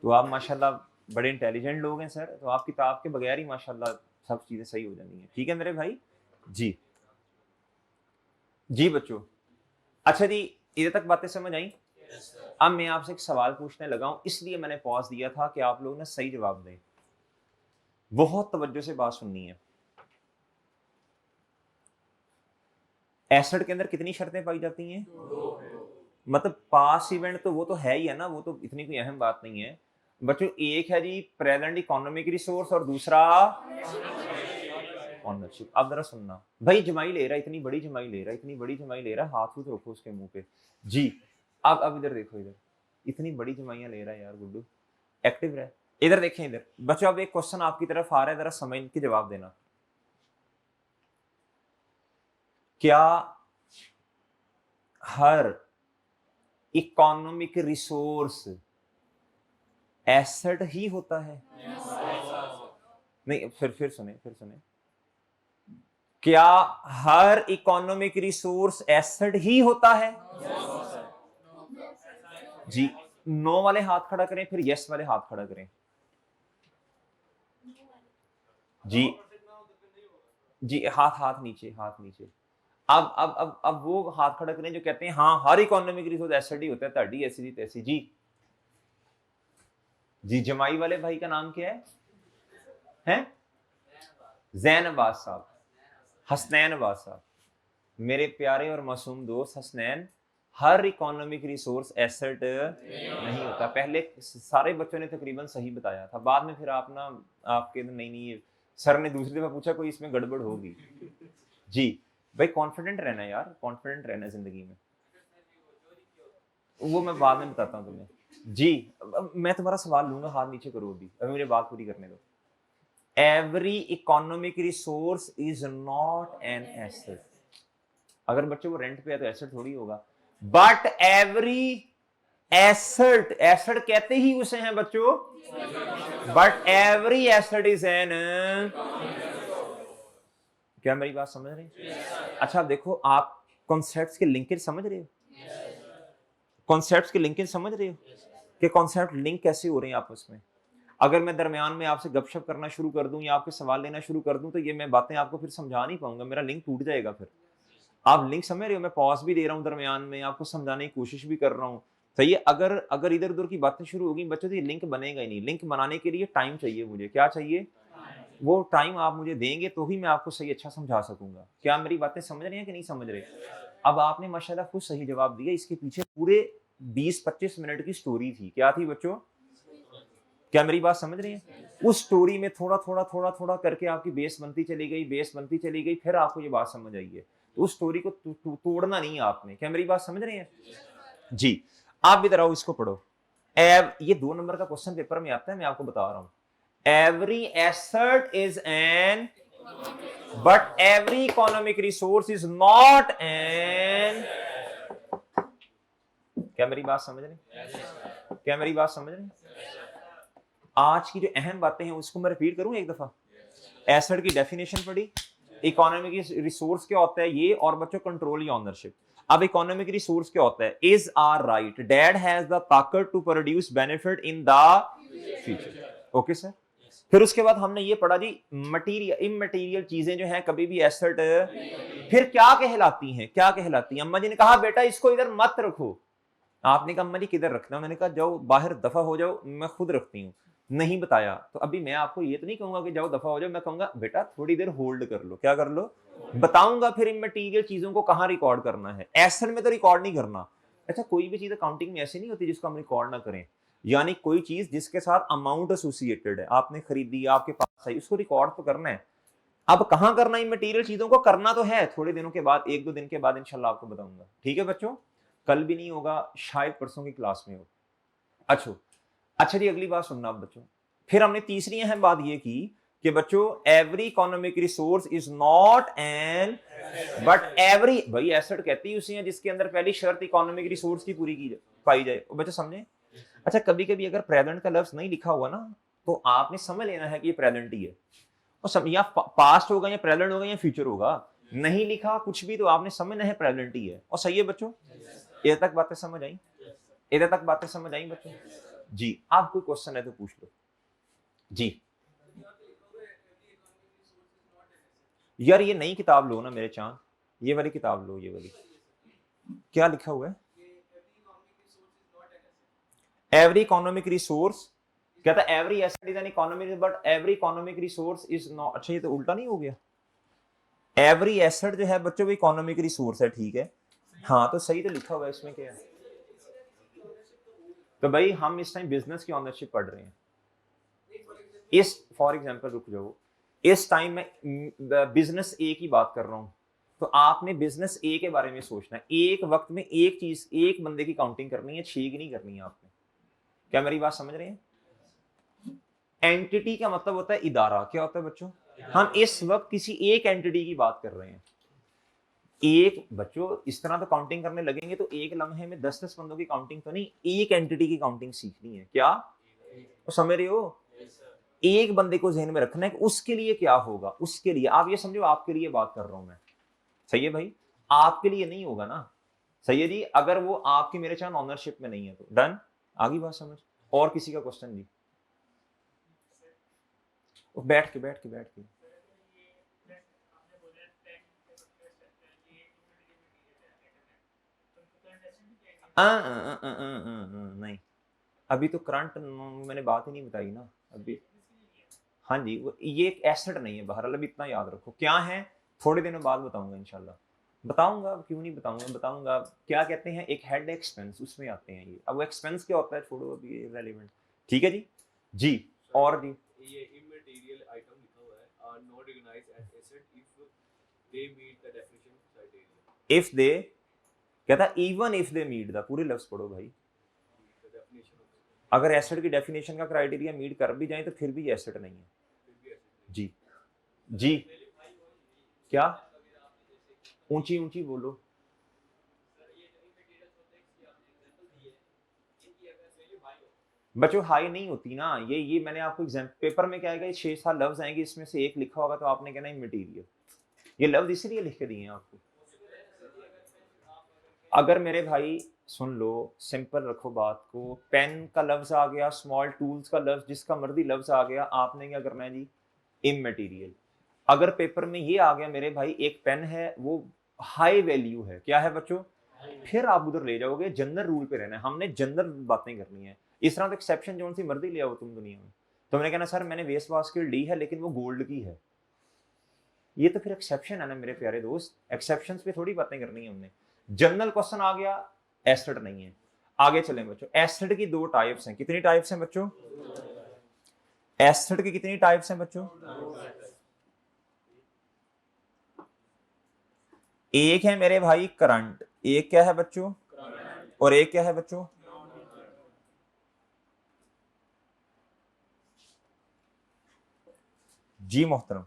तो आप माशाल्लाह बड़े इंटेलिजेंट लोग हैं सर, तो आप किताब के बगैर ही माशाल्लाह सब चीजें सही हो जानी है, ठीक है मेरे भाई जी? जी बच्चों, अच्छा जी इधर तक बातें समझ आई? अब मैं आपसे एक सवाल पूछने लगा हूं, इसलिए मैंने पॉज दिया था कि आप लोग ना सही जवाब दें। बहुत तवज्जो से बात सुननी है। एसिड के अंदर कितनी शर्तें पाई जाती हैं? मतलब पास इवेंट तो वो तो है ही है ना, वो तो इतनी कोई अहम बात नहीं है। बच्चों एक है जी प्रेजेंट इकोनॉमिक रिसोर्स और दूसरा ऑनरशिप। अब जरा सुनना भाई, जमाई ले रहा है, इतनी बड़ी जमाई ले रहा है, इतनी बड़ी जमाई ले रहा है, हाथ उठ रखो उसके मुंह पे जी। अब इधर देखो, इधर इतनी बड़ी जमाइयां ले रहा है यार गुड्डू, एक्टिव रहे। इधर देखें, इधर बच्चों अब एक क्वेश्चन आपकी तरफ आ रहा है, जरा समझ के जवाब देना। क्या हर इकोनॉमिक रिसोर्स एसेट ही होता है? नहीं, फिर सुने, फिर सुने। क्या हर इकोनॉमिक रिसोर्स एसेट ही होता है? जी, नो वाले हाथ खड़ा करें, फिर यस वाले हाथ खड़ा करें। जी जी, हाथ हाथ नीचे, हाथ नीचे। अब वो हाथ खड़ा करें जो कहते हैं हाँ हर इकोनॉमिक रिसोर्स एसेट ही होता है, ताड़ी ऐसी तैसी। जी जी, जमाई वाले भाई का नाम क्या है? हैं? जैन अब्बास साहब, हसनैन अब्बास साहब, मेरे प्यारे और मासूम दोस्त हसनैन, हर इकोनॉमिक रिसोर्स एसेट नहीं होता। पहले सारे बच्चों ने तकरीबन सही बताया था, बाद में फिर आप ना आपके नहीं सर ने दूसरी दफा पूछा कोई इसमें गड़बड़ होगी। जी भाई, कॉन्फिडेंट रहना यार, कॉन्फिडेंट रहना जिंदगी में, वो मैं बाद में बताता हूँ तुम्हें। जी मैं तुम्हारा सवाल लूंगा, हाथ नीचे करो, अभी मुझे बात पूरी करने दो। Every economic resource is not an asset. अगर बच्चे वो रेंट पे है तो एसेट थोड़ी होगा, बट एवरी एसेट, एसेट कहते ही उसे हैं बच्चों, but every asset is an. क्या मेरी बात समझ रहे हैं? अच्छा देखो, आप कॉन्सेप्ट्स के लिंकेज समझ रहे हो? कॉन्सेप्ट्स के लिंकेज समझ रहे हो कि कॉन्सेप्ट लिंक कैसे हो रहे हैं आपस में? अगर मैं दरमियान में आपसे गपशप करना शुरू कर दूं या आपके सवाल लेना शुरू कर दूं तो ये मैं बातें आपको फिर समझा नहीं पाऊंगा, मेरा लिंक टूट जाएगा। फिर आप लिंक समझ रहे हो? मैं पॉज भी दे रहा हूं दरमियान में, आपको समझाने की कोशिश भी कर रहा हूं, सही है। अगर इधर उधर की बातें शुरू होगी बच्चों तो ये लिंक बनेगा ही नहीं। लिंक बनाने के लिए टाइम चाहिए मुझे। क्या चाहिए? वो टाइम आप मुझे देंगे तो ही मैं आपको सही अच्छा समझा सकूंगा। क्या मेरी बातें समझ रहे हैं कि नहीं समझ रहे? अब आपने माशाल्लाह खुद सही जवाब दिया। इसके पीछे पूरे 20-25 मिनट की स्टोरी थी। क्या थी बच्चों? क्या मेरी बात समझ रहे हैं? उस स्टोरी में थोड़ा थोड़ा थोड़ा थोड़ा करके आपकी बेस बनती चली गई, बेस बनती चली गई, फिर आपको ये बात समझ आई है। तो उस स्टोरी को तोड़ना नहीं है आपने। क्या मेरी बात समझ रहे हैं? जी, आप इधर आओ, इसको पढ़ो। ये 2 नंबर का क्वेश्चन पेपर में आता है, मैं आपको बता रहा हूं। Every asset is an, but every economic resource is not an. क्या मेरी बात समझ रहे? क्या मेरी बात समझ रहे? आज की जो अहम बातें हैं उसको मैं रिपीट करूं एक दफा। एसेट की डेफिनेशन पढ़ी, इकोनॉमिक रिसोर्स क्या होता है ये, और बच्चों कंट्रोल या ओनरशिप। अब इकोनॉमिक रिसोर्स क्या होता है? Is are right, that has the ताकत to produce benefit in the future. Okay sir. फिर उसके बाद हमने ये पढ़ा जी, मटीरियल इमटेरियल चीजें जो हैं कभी भी एसेट फिर क्या कहलाती हैं? क्या कहलाती हैं? अम्मा जी ने कहा बेटा इसको इधर मत रखो। आपने कहा अम्मा जी किधर रखना? उन्होंने कहा जाओ बाहर दफा हो जाओ, मैं खुद रखती हूँ। नहीं बताया तो अभी मैं आपको ये तो नहीं कहूंगा कि जाओ दफा हो जाओ, मैं कहूंगा बेटा थोड़ी देर होल्ड कर लो। क्या कर लो? बताऊंगा फिर इमटेरियल चीजों को कहां रिकॉर्ड करना है, एसेट में तो रिकॉर्ड नहीं करना। अच्छा, कोई भी चीज अकाउंटिंग में ऐसी नहीं होती जिसको हम रिकॉर्ड ना करें, यानी कोई चीज जिसके साथ अमाउंट एसोसिएटेड है, आपने खरीदी, आपके पास है, उसको रिकॉर्ड तो करना है। अब कहां करना है इमटेरियल चीजों को? करना तो है थोड़े दिनों के बाद, 1-2 दिन के बाद इंशाल्लाह आपको बताऊंगा। ठीक है बच्चों? कल भी नहीं होगा, शायद परसों की क्लास में हो। अच्छा जी, अगली बात सुनना आप बच्चों। फिर हमने तीसरी अहम बात ये की कि बच्चों every economic resource is not an, but every, भाई एसेट कहती ही उसी है जिसके अंदर पहली शर्त इकोनॉमिक रिसोर्स की पूरी की पाई जाए। बच्चों समझे? अच्छा, कभी कभी अगर प्रेजेंट का लफ्ज नहीं लिखा हुआ ना तो आपने समझ लेना है कि ये प्रेजेंट ही है, और या पास्ट होगा या प्रेजेंट होगा या फ्यूचर होगा। नहीं लिखा कुछ भी तो आपने समझना है प्रेजेंट ही है। और सही है बच्चों? इधर तक बातें समझ आई? इधर तक बातें समझ आई बच्चों? जी, आप कोई क्वेश्चन है तो पूछ लो। जी यार, ये नई किताब लो ना मेरे चांद, ये वाली किताब लो, ये वाली। क्या लिखा हुआ है? एवरी इकोनॉमिक रिसोर्स, कहता है every asset is an economic, but every economic resource is not. अच्छा, ये तो उल्टा नहीं हो गया? एवरी एसेट जो है बच्चों वो इकोनॉमिक रिसोर्स है, ठीक है। हाँ तो सही तो लिखा हुआ है, इसमें क्या है? तो भाई हम इस टाइम बिजनेस की ऑनरशिप पढ़ रहे हैं। इस फॉर एग्जांपल रुक जाओ, इस टाइम में बिजनेस ए की बात कर रहा हूं, तो आपने बिजनेस ए के बारे में सोचना है। एक वक्त में एक चीज, एक बंदे की काउंटिंग करनी है, 6 की नहीं करनी है आपने। क्या मेरी बात समझ रहे हैं? एंटिटी का मतलब होता है इदारा। क्या होता है बच्चों? हम इस वक्त किसी एक एंटिटी की बात कर रहे हैं। एक बच्चों इस तरह तो काउंटिंग करने लगेंगे तो एक लम्हे में 10-10 बंदों की काउंटिंग तो नहीं, एक एंटिटी की काउंटिंग सीखनी है। क्या तो समझ रहे हो? एक बंदे को जहन में रखना है कि उसके लिए क्या होगा। उसके लिए आप ये समझो, आपके लिए बात कर रहा हूं मैं, सही है भाई? आपके लिए नहीं होगा ना, सही है जी? अगर वो आपकी मेरे चाहे ऑनरशिप में नहीं है तो डन। आगे बात समझ? और किसी का क्वेश्चन जी? बैठ के नहीं, अभी तो करंट मैंने बात ही नहीं बताई ना अभी। हाँ जी, ये एक एसेट नहीं है बहरहाल, अभी इतना याद रखो। क्या है थोड़े दिनों बाद बताऊंगा इंशाल्लाह। बताऊंगा, क्यों नहीं बताऊंगा, बताऊंगा। क्या कहते हैं, एक हेड एक्सपेंस, उसमें आते हैं ये। अब वो एक्सपेंस क्या होता है छोड़ो, अभी रेलिवेंट। ठीक है जी। जी और जी ये इमटेरियल आइटम लिखा हुआ है are not recognised as asset if they meet the definition criteria. If they, कहता even if they meet the, पूरे लफ्ज पढ़ो भाई। द डेफिनेशन ऑफ अगर एसेट की डेफिनेशन का क्राइटेरिया मीट कर भी जाए तो फिर भी एसेट नहीं है। जी जी क्या, ऊंची ऊंची बोलो। बच्चों हाई नहीं होती ना, ये मैंने आपको एग्जाम पेपर में क्या आएगा, ये 6-7 लफ्ज आएंगे, इसमें से एक लिखा होगा तो आपने कहना इमटेरियल। ये लफ्ज इसीलिए लिख के दिए हैं आपको। अगर मेरे भाई सुन लो, सिंपल रखो बात को, पेन का लफ्ज आ गया, स्मॉल टूल्स का लफ्ज, जिसका मर्जी लफ्ज आ गया, आपने क्या करना है जी? इमटेरियल। अगर पेपर में ये आ गया मेरे भाई एक पेन है, वो हाई वैल्यू है, क्या है बच्चों? फिर आप उधर ले जाओगे, जनरल रूल पे रहना है, हमने जनरल बातें करनी है। इस तरह तो एक्सेप्शन जोन सी मर्जी ले आओ तुम दुनिया में। तुमने कहना सर मैंने वेस्ट बास्केट ली है लेकिन वो गोल्ड की है, ये तो फिर एक्सेप्शन है ना मेरे प्यारे दोस्त। एक्सेप्शंस पे थोड़ी बातें करनी है हमने। जनरल क्वेश्चन आ गया, एसिड नहीं है। आगे चलें बच्चों, एसिड की 2 टाइप्स हैं। कितनी टाइप्स हैं बच्चों? एसिड की कितनी टाइप्स हैं बच्चों? एक है मेरे भाई करंट, एक क्या है बच्चों? और एक क्या है बच्चों? जी मोहतरम,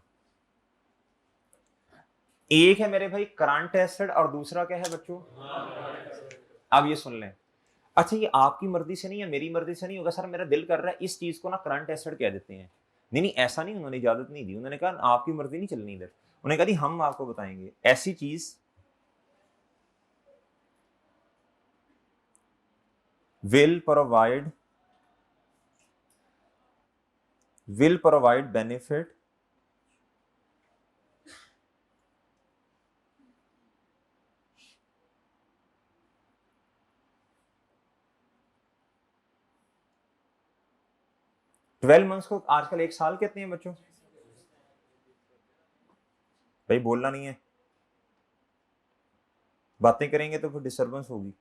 एक है मेरे भाई करंट एसिड और दूसरा क्या है बच्चों? अब ये सुन लें। अच्छा ये आपकी मर्जी से नहीं है, मेरी मर्जी से नहीं होगा सर, मेरा दिल कर रहा है इस चीज को ना करंट एसिड कह देते हैं। नहीं नहीं, ऐसा नहीं, उन्होंने इजाजत नहीं दी। उन्होंने कहा आपकी मर्जी नहीं चलनी इधर। उन्होंने कहा हम आपको बताएंगे ऐसी चीज will provide benefit twelve months को आजकल 1 साल कहते हैं बच्चों। भाई बोलना नहीं है, बातें करेंगे तो फिर डिस्टर्बेंस होगी।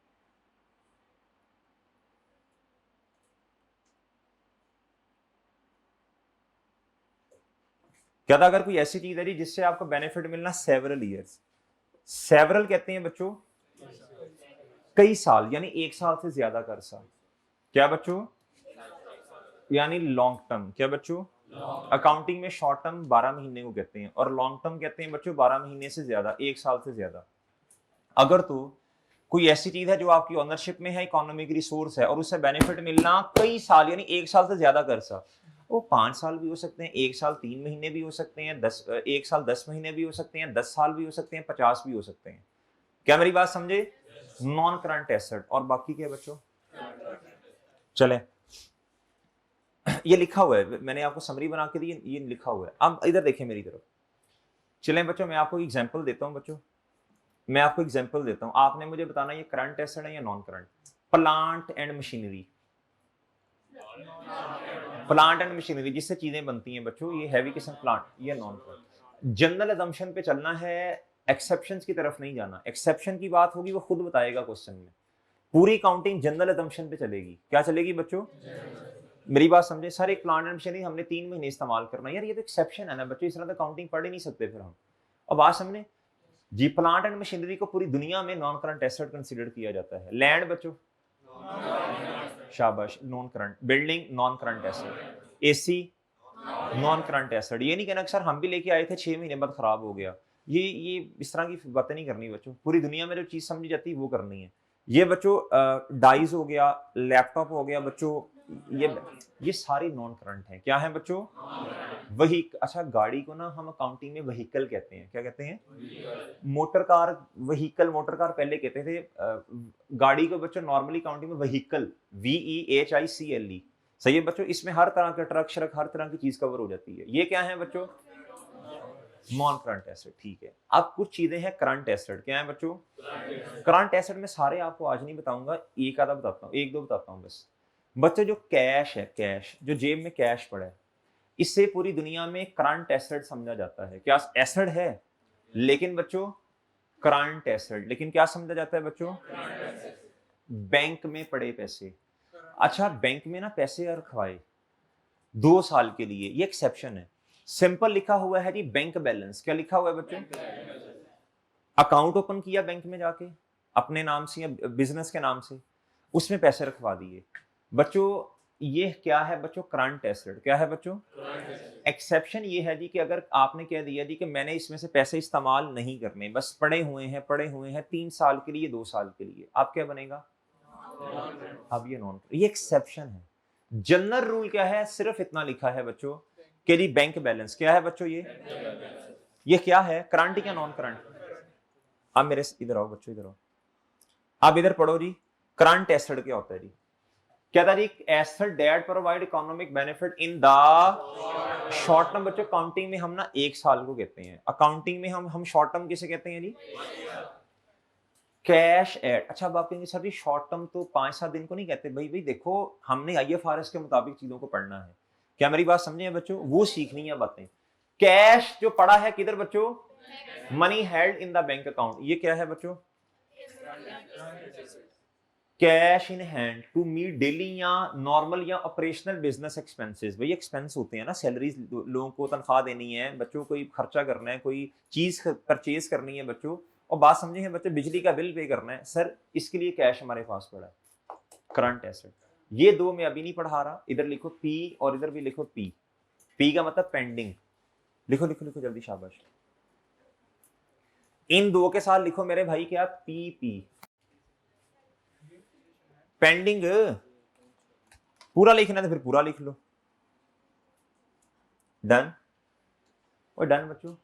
क्या था, अगर कोई ऐसी चीज है जी जिससे आपको बेनिफिट मिलना सेवरल ईयर्स, सेवरल कहते हैं बच्चों कई साल, यानी 1 साल से ज्यादा का अरसा। क्या बच्चों? यानी लॉन्ग टर्म। क्या बच्चों? अकाउंटिंग में शॉर्ट टर्म 12 महीने को कहते हैं और लॉन्ग टर्म कहते हैं बच्चों 12 महीने से ज्यादा, 1 साल से ज्यादा। अगर तो कोई ऐसी चीज है जो आपकी ओनरशिप में है, इकोनॉमिक रिसोर्स है, और उससे बेनिफिट मिलना कई साल यानी 1 साल से ज्यादा का अरसा, वो 5 साल भी हो सकते हैं, 1 साल 3 महीने भी हो सकते हैं, 1 साल 10 महीने भी हो सकते हैं, 10 साल भी हो सकते हैं, 50 भी हो सकते हैं। क्या मेरी बात समझे? Non current asset. और बाकी क्या बच्चों? चले, ये लिखा हुआ है, मैंने आपको समरी बना के दी, ये लिखा हुआ है। अब इधर देखिए मेरी तरफ। चलें बच्चों, मैं आपको एग्जांपल देता हूं बच्चों, मैं आपको एग्जांपल देता हूं, आपने मुझे बताना ये करंट एसेट है या non current. Plant and machinery, plant and machinery जिससे चीजें बनती हैं बच्चों, ये हैवी किस्म प्लांट, ये नॉन करंट। जनरल अजम्पशन पे चलना है, एक्सेप्शंस की तरफ नहीं जाना। एक्सेप्शन की बात होगी वो खुद बताएगा क्वेश्चन में। पूरी काउंटिंग जनरल असम्पशन पे चलेगी। क्या चलेगी बच्चों? मेरी बात समझे। सर एक प्लांट एंड मशीनरी हमने 3 महीने इस्तेमाल करना, यार ये तो एक्सेप्शन है ना बच्चों, इस तरह तो काउंटिंग पढ़ ही नहीं सकते फिर हम। और बात समझे जी, प्लांट एंड मशीनरी को पूरी दुनिया में नॉन करंट एसेट कंसीडर किया जाता है। लैंड बच्चों, शाबाश, non current. Building non current asset, AC non current asset. ये नहीं कहना कि सर हम भी लेके आए थे 6 महीने बाद खराब हो गया, ये इस तरह की बातें नहीं करनी बच्चों। पूरी दुनिया में जो चीज समझी जाती है वो करनी है। ये बच्चों डाइज हो गया, लैपटॉप हो गया बच्चों, ये सारी नॉन करंट है। क्या है बच्चों? वही। अच्छा, गाड़ी को ना हम अकाउंटिंग में व्हीकल कहते हैं। क्या कहते हैं? Motor car, vehicle, motor car पहले कहते थे। गाड़ी को बच्चों नॉर्मली काउंटिंग में व्हीकल, VEHICLE, सही है बच्चों। इसमें हर तरह के ट्रक श्रक हर तरह की चीज कवर हो जाती है। ये क्या है बच्चों? Non current asset. ठीक है, अब कुछ चीजें हैं करंट एसेट। क्या है बच्चों? करंट एसेट में सारे आपको आज नहीं बताऊंगा, एक आधा बताता हूँ, एक दो बताता हूँ बस। बच्चों जो कैश है, कैश जो जेब में कैश पड़ा है, इससे पूरी दुनिया में करंट एसेट समझा जाता है। क्या एसेट है लेकिन बच्चों करंट एसेट, लेकिन क्या समझा जाता है बच्चों? बैंक में पड़े पैसे। अच्छा, बैंक में ना पैसे रखवाए 2 साल के लिए, ये एक्सेप्शन है। सिंपल लिखा हुआ है जी बैंक बैलेंस। क्या लिखा हुआ है बच्चों? अकाउंट ओपन किया बैंक में जाके अपने नाम से या बिजनेस के नाम से, उसमें पैसे रखवा दिए बच्चों। ये क्या है बच्चों? Current asset. क्या है बच्चों? एक्सेप्शन ये है जी कि अगर आपने कह दिया जी कि मैंने इसमें से पैसे इस्तेमाल नहीं करने, बस पड़े हुए हैं 3 साल के लिए, 2 साल के लिए, आप क्या बनेगा? अब ये नॉन, ये एक्सेप्शन है। जनरल रूल क्या है? सिर्फ इतना लिखा है बच्चों कि जी बैंक बैलेंस। क्या है बच्चों? ये क्या है? करंट या नॉन करंट? अब मेरे इधर आओ बच्चों, इधर आओ। अब इधर पढ़ो जी, करंट एसेट क्या होता है जी? क्या था जी? Asset that provide economic benefit in the short term. बच्चों काउंटिंग में हम ना 1 साल को कहते हैं, अकाउंटिंग में हम शॉर्ट टर्म किसे कहते हैं जी? Cash at. अच्छा, अब आप कहेंगे सर जी शॉर्ट टर्म तो 5-7 दिन को नहीं कहते। भाई भाई देखो, हमने IFRS के मुताबिक चीजों को पढ़ना है। क्या मेरी बात समझे बच्चों? वो सीखनी है बातें। कैश जो पड़ा है किधर बच्चों? Money held in the bank account. ये क्या है बच्चों? Cash in hand to meet daily या नॉर्मल या ऑपरेशनल बिजनेस एक्सपेंसेस। भाई एक्सपेंस होते हैं ना, सैलरीज, लोगों को तनख्वाह देनी है बच्चों, कोई खर्चा करना है, कोई चीज परचेज करनी है बच्चों, और बात समझे हैं बच्चों, बिजली का बिल पे करना है सर, इसके लिए कैश हमारे पास पड़ा है, करंट एसेट। ये दो मैं अभी नहीं पढ़ा रहा, इधर लिखो पी और इधर भी लिखो पी। पी का मतलब पेंडिंग। लिखो लिखो लिखो जल्दी, शाबाश। इन दो के साथ लिखो मेरे भाई क्या? P P, pending. पूरा लिखना है तो फिर पूरा लिख लो। डन? और डन बच्चों?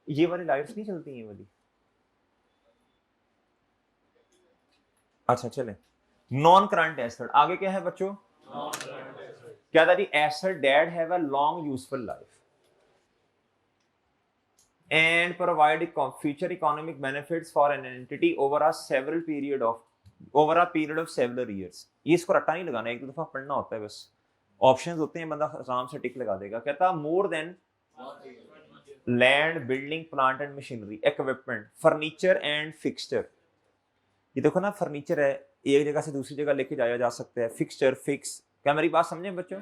ये वाली लाइट्स नहीं चलती ये वाली? अच्छा चले। नॉन करंट एसेट आगे क्या है बच्चों? क्या था जी? Asset that have a long useful life and provide future economic benefits for an entity over a period of several years। ये इसको रट्टा नहीं लगाना, एक दो दफा पढ़ना होता है बस, ऑप्शंस होते हैं, बंदा आराम से टिक लगा देगा। कहता more than land, building, plant and machinery, equipment, furniture and fixture. ये देखो ना, फर्नीचर है, एक जगह से दूसरी जगह लेके जाया जा सकता है, फिक्सचर फिक्स। क्या मेरी बात समझे बच्चों?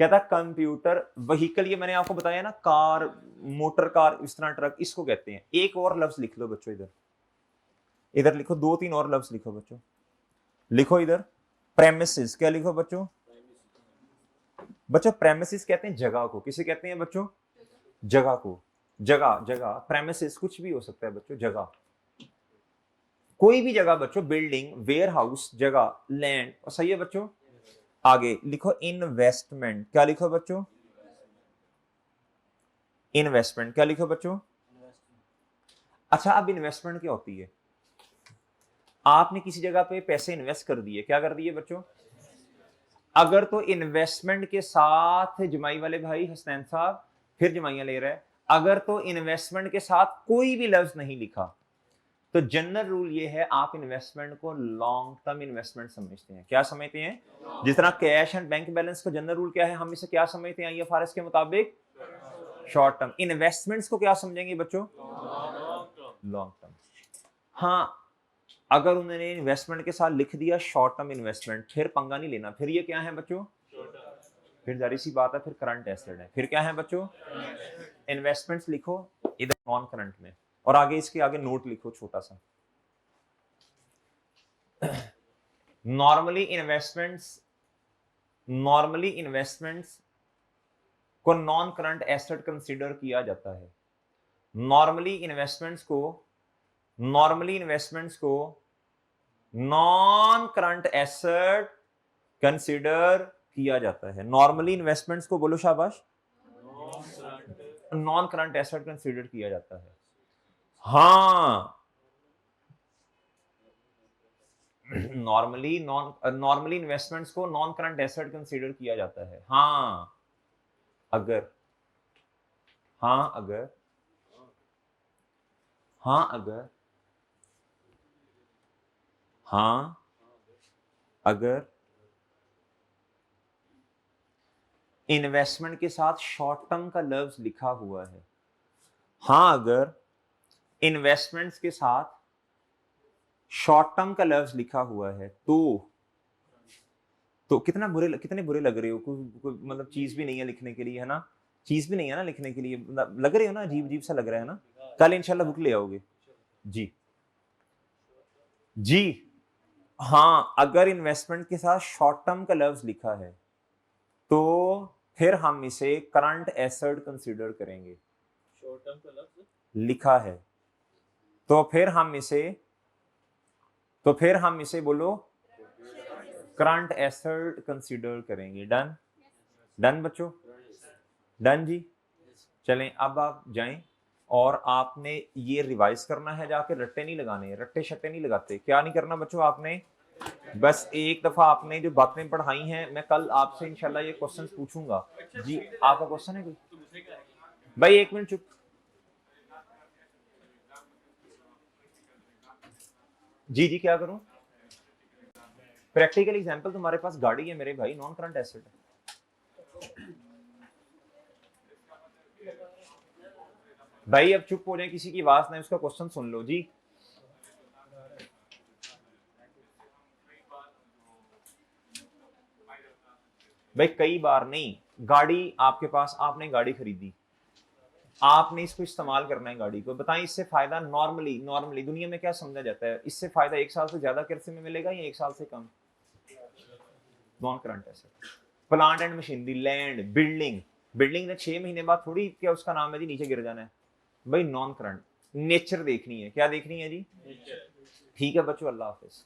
कहता कंप्यूटर, व्हीकल, ये मैंने आपको बताया ना, कार, मोटर कार, इस तरह ट्रक, इसको कहते हैं। एक और लफ्ज लिख लो बच्चों, इधर इधर लिखो, 2-3 और लफ्ज लिखो बच्चों। लिखो इधर प्रेमिसेस। क्या लिखो बच्चों? बच्चों प्रेमिसेस कहते हैं जगह को। किसे कहते हैं बच्चों? जगह को। जगह, जगह, प्रेमिसेस कुछ भी हो सकता है बच्चों, जगह, कोई भी जगह बच्चों, बिल्डिंग, वेयर हाउस, जगह, लैंड। और सही है बच्चों? आगे लिखो इन्वेस्टमेंट। क्या लिखो बच्चों? इन्वेस्टमेंट। क्या लिखो बच्चों? अच्छा, अब इन्वेस्टमेंट क्या होती है? आपने किसी जगह पे पैसे इन्वेस्ट कर दिए। क्या कर दिए बच्चों? अगर तो इन्वेस्टमेंट के साथ, जमाई वाले भाई हसनैन साहब फिर जमाइयां ले रहे हैं, अगर तो इन्वेस्टमेंट के साथ कोई भी लफ्ज नहीं लिखा तो जनरल रूल ये है, आप इन्वेस्टमेंट को लॉन्ग टर्म इन्वेस्टमेंट समझते हैं। क्या समझते हैं? जिस तरह कैश एंड बैंक बैलेंस का जनरल रूल क्या है, हम इसे क्या समझते हैं IFRS के मुताबिक? Short term. इन्वेस्टमेंट्स को क्या समझेंगे बच्चों? Long term. हाँ, अगर उन्होंने इन्वेस्टमेंट के साथ लिख दिया शॉर्ट टर्म इन्वेस्टमेंट, फिर पंगा नहीं लेना, फिर ये क्या है बच्चों, फिर जारी सी बात है, फिर करंट एसेट है। फिर क्या है बच्चों, इन्वेस्टमेंट्स लिखो इधर नॉन करंट में, और आगे इसके आगे नोट लिखो छोटा सा। नॉर्मली इन्वेस्टमेंट्स को नॉन करंट एसेट कंसीडर किया जाता है। नॉर्मली इन्वेस्टमेंट्स को नॉन करंट एसेट कंसीडर किया जाता है। नॉर्मली इन्वेस्टमेंट्स को बोलो शाबाश, नॉन करंट एसेट कंसीडर किया जाता है। हाँ, नॉर्मली इन्वेस्टमेंट्स को नॉन करंट एसेट कंसीडर किया जाता है। हाँ अगर इन्वेस्टमेंट के साथ शॉर्ट टर्म का लफ्ज लिखा हुआ है। हाँ, अगर इन्वेस्टमेंट्स के साथ शॉर्ट टर्म का लफ्ज लिखा हुआ है तो कितने बुरे लग रहे हो, कोई मतलब चीज भी नहीं है लिखने के लिए, है ना, चीज भी नहीं है ना लिखने के लिए, लग रहे हो ना, अजीब अजीब सा लग रहा है ना। कल इंशाल्लाह बुक ले आओगे जी। हाँ, अगर इन्वेस्टमेंट के साथ शॉर्ट टर्म का लफ्ज लिखा है तो फिर हम इसे करंट एसेट कंसीडर करेंगे। शॉर्ट टर्म का लफ्ज लिखा है तो फिर हम इसे बोलो करंट एसेट कंसीडर करेंगे। डन बच्चों, डन जी। चलें अब आप जाएं और आपने ये रिवाइज करना है, जाके रट्टे नहीं लगाने, रट्टे शट्टे नहीं लगाते। क्या नहीं करना बच्चों, आपने बस एक दफा आपने जो बातें पढ़ाई हैं, मैं कल आपसे इंशाल्लाह ये क्वेश्चंस पूछूंगा। जी आपका क्वेश्चन है कोई? भाई एक मिनट चुप। जी क्या करूं? प्रैक्टिकल एग्जांपल, तुम्हारे पास गाड़ी है मेरे भाई, नॉन करंट एसेट है। भाई अब चुप हो जाए, किसी की आवाज नहीं, उसका क्वेश्चन सुन लो जी। भाई कई बार नहीं, गाड़ी आपके पास, आपने गाड़ी खरीदी, आपने इसको इस्तेमाल करना है गाड़ी को, बताएं इससे फायदा नॉर्मली दुनिया में क्या समझा जाता है, इससे फायदा 1 साल से ज्यादा किरसे में मिलेगा या 1 साल से कम? Non current asset. Plant and machinery, land, building ने 6 महीने बाद थोड़ी क्या उसका नाम है जी नीचे गिर जाना है भाई, नॉन करंट। नेचर देखनी है, क्या देखनी है जी? ठीक है बच्चों, अल्लाह हाफिज।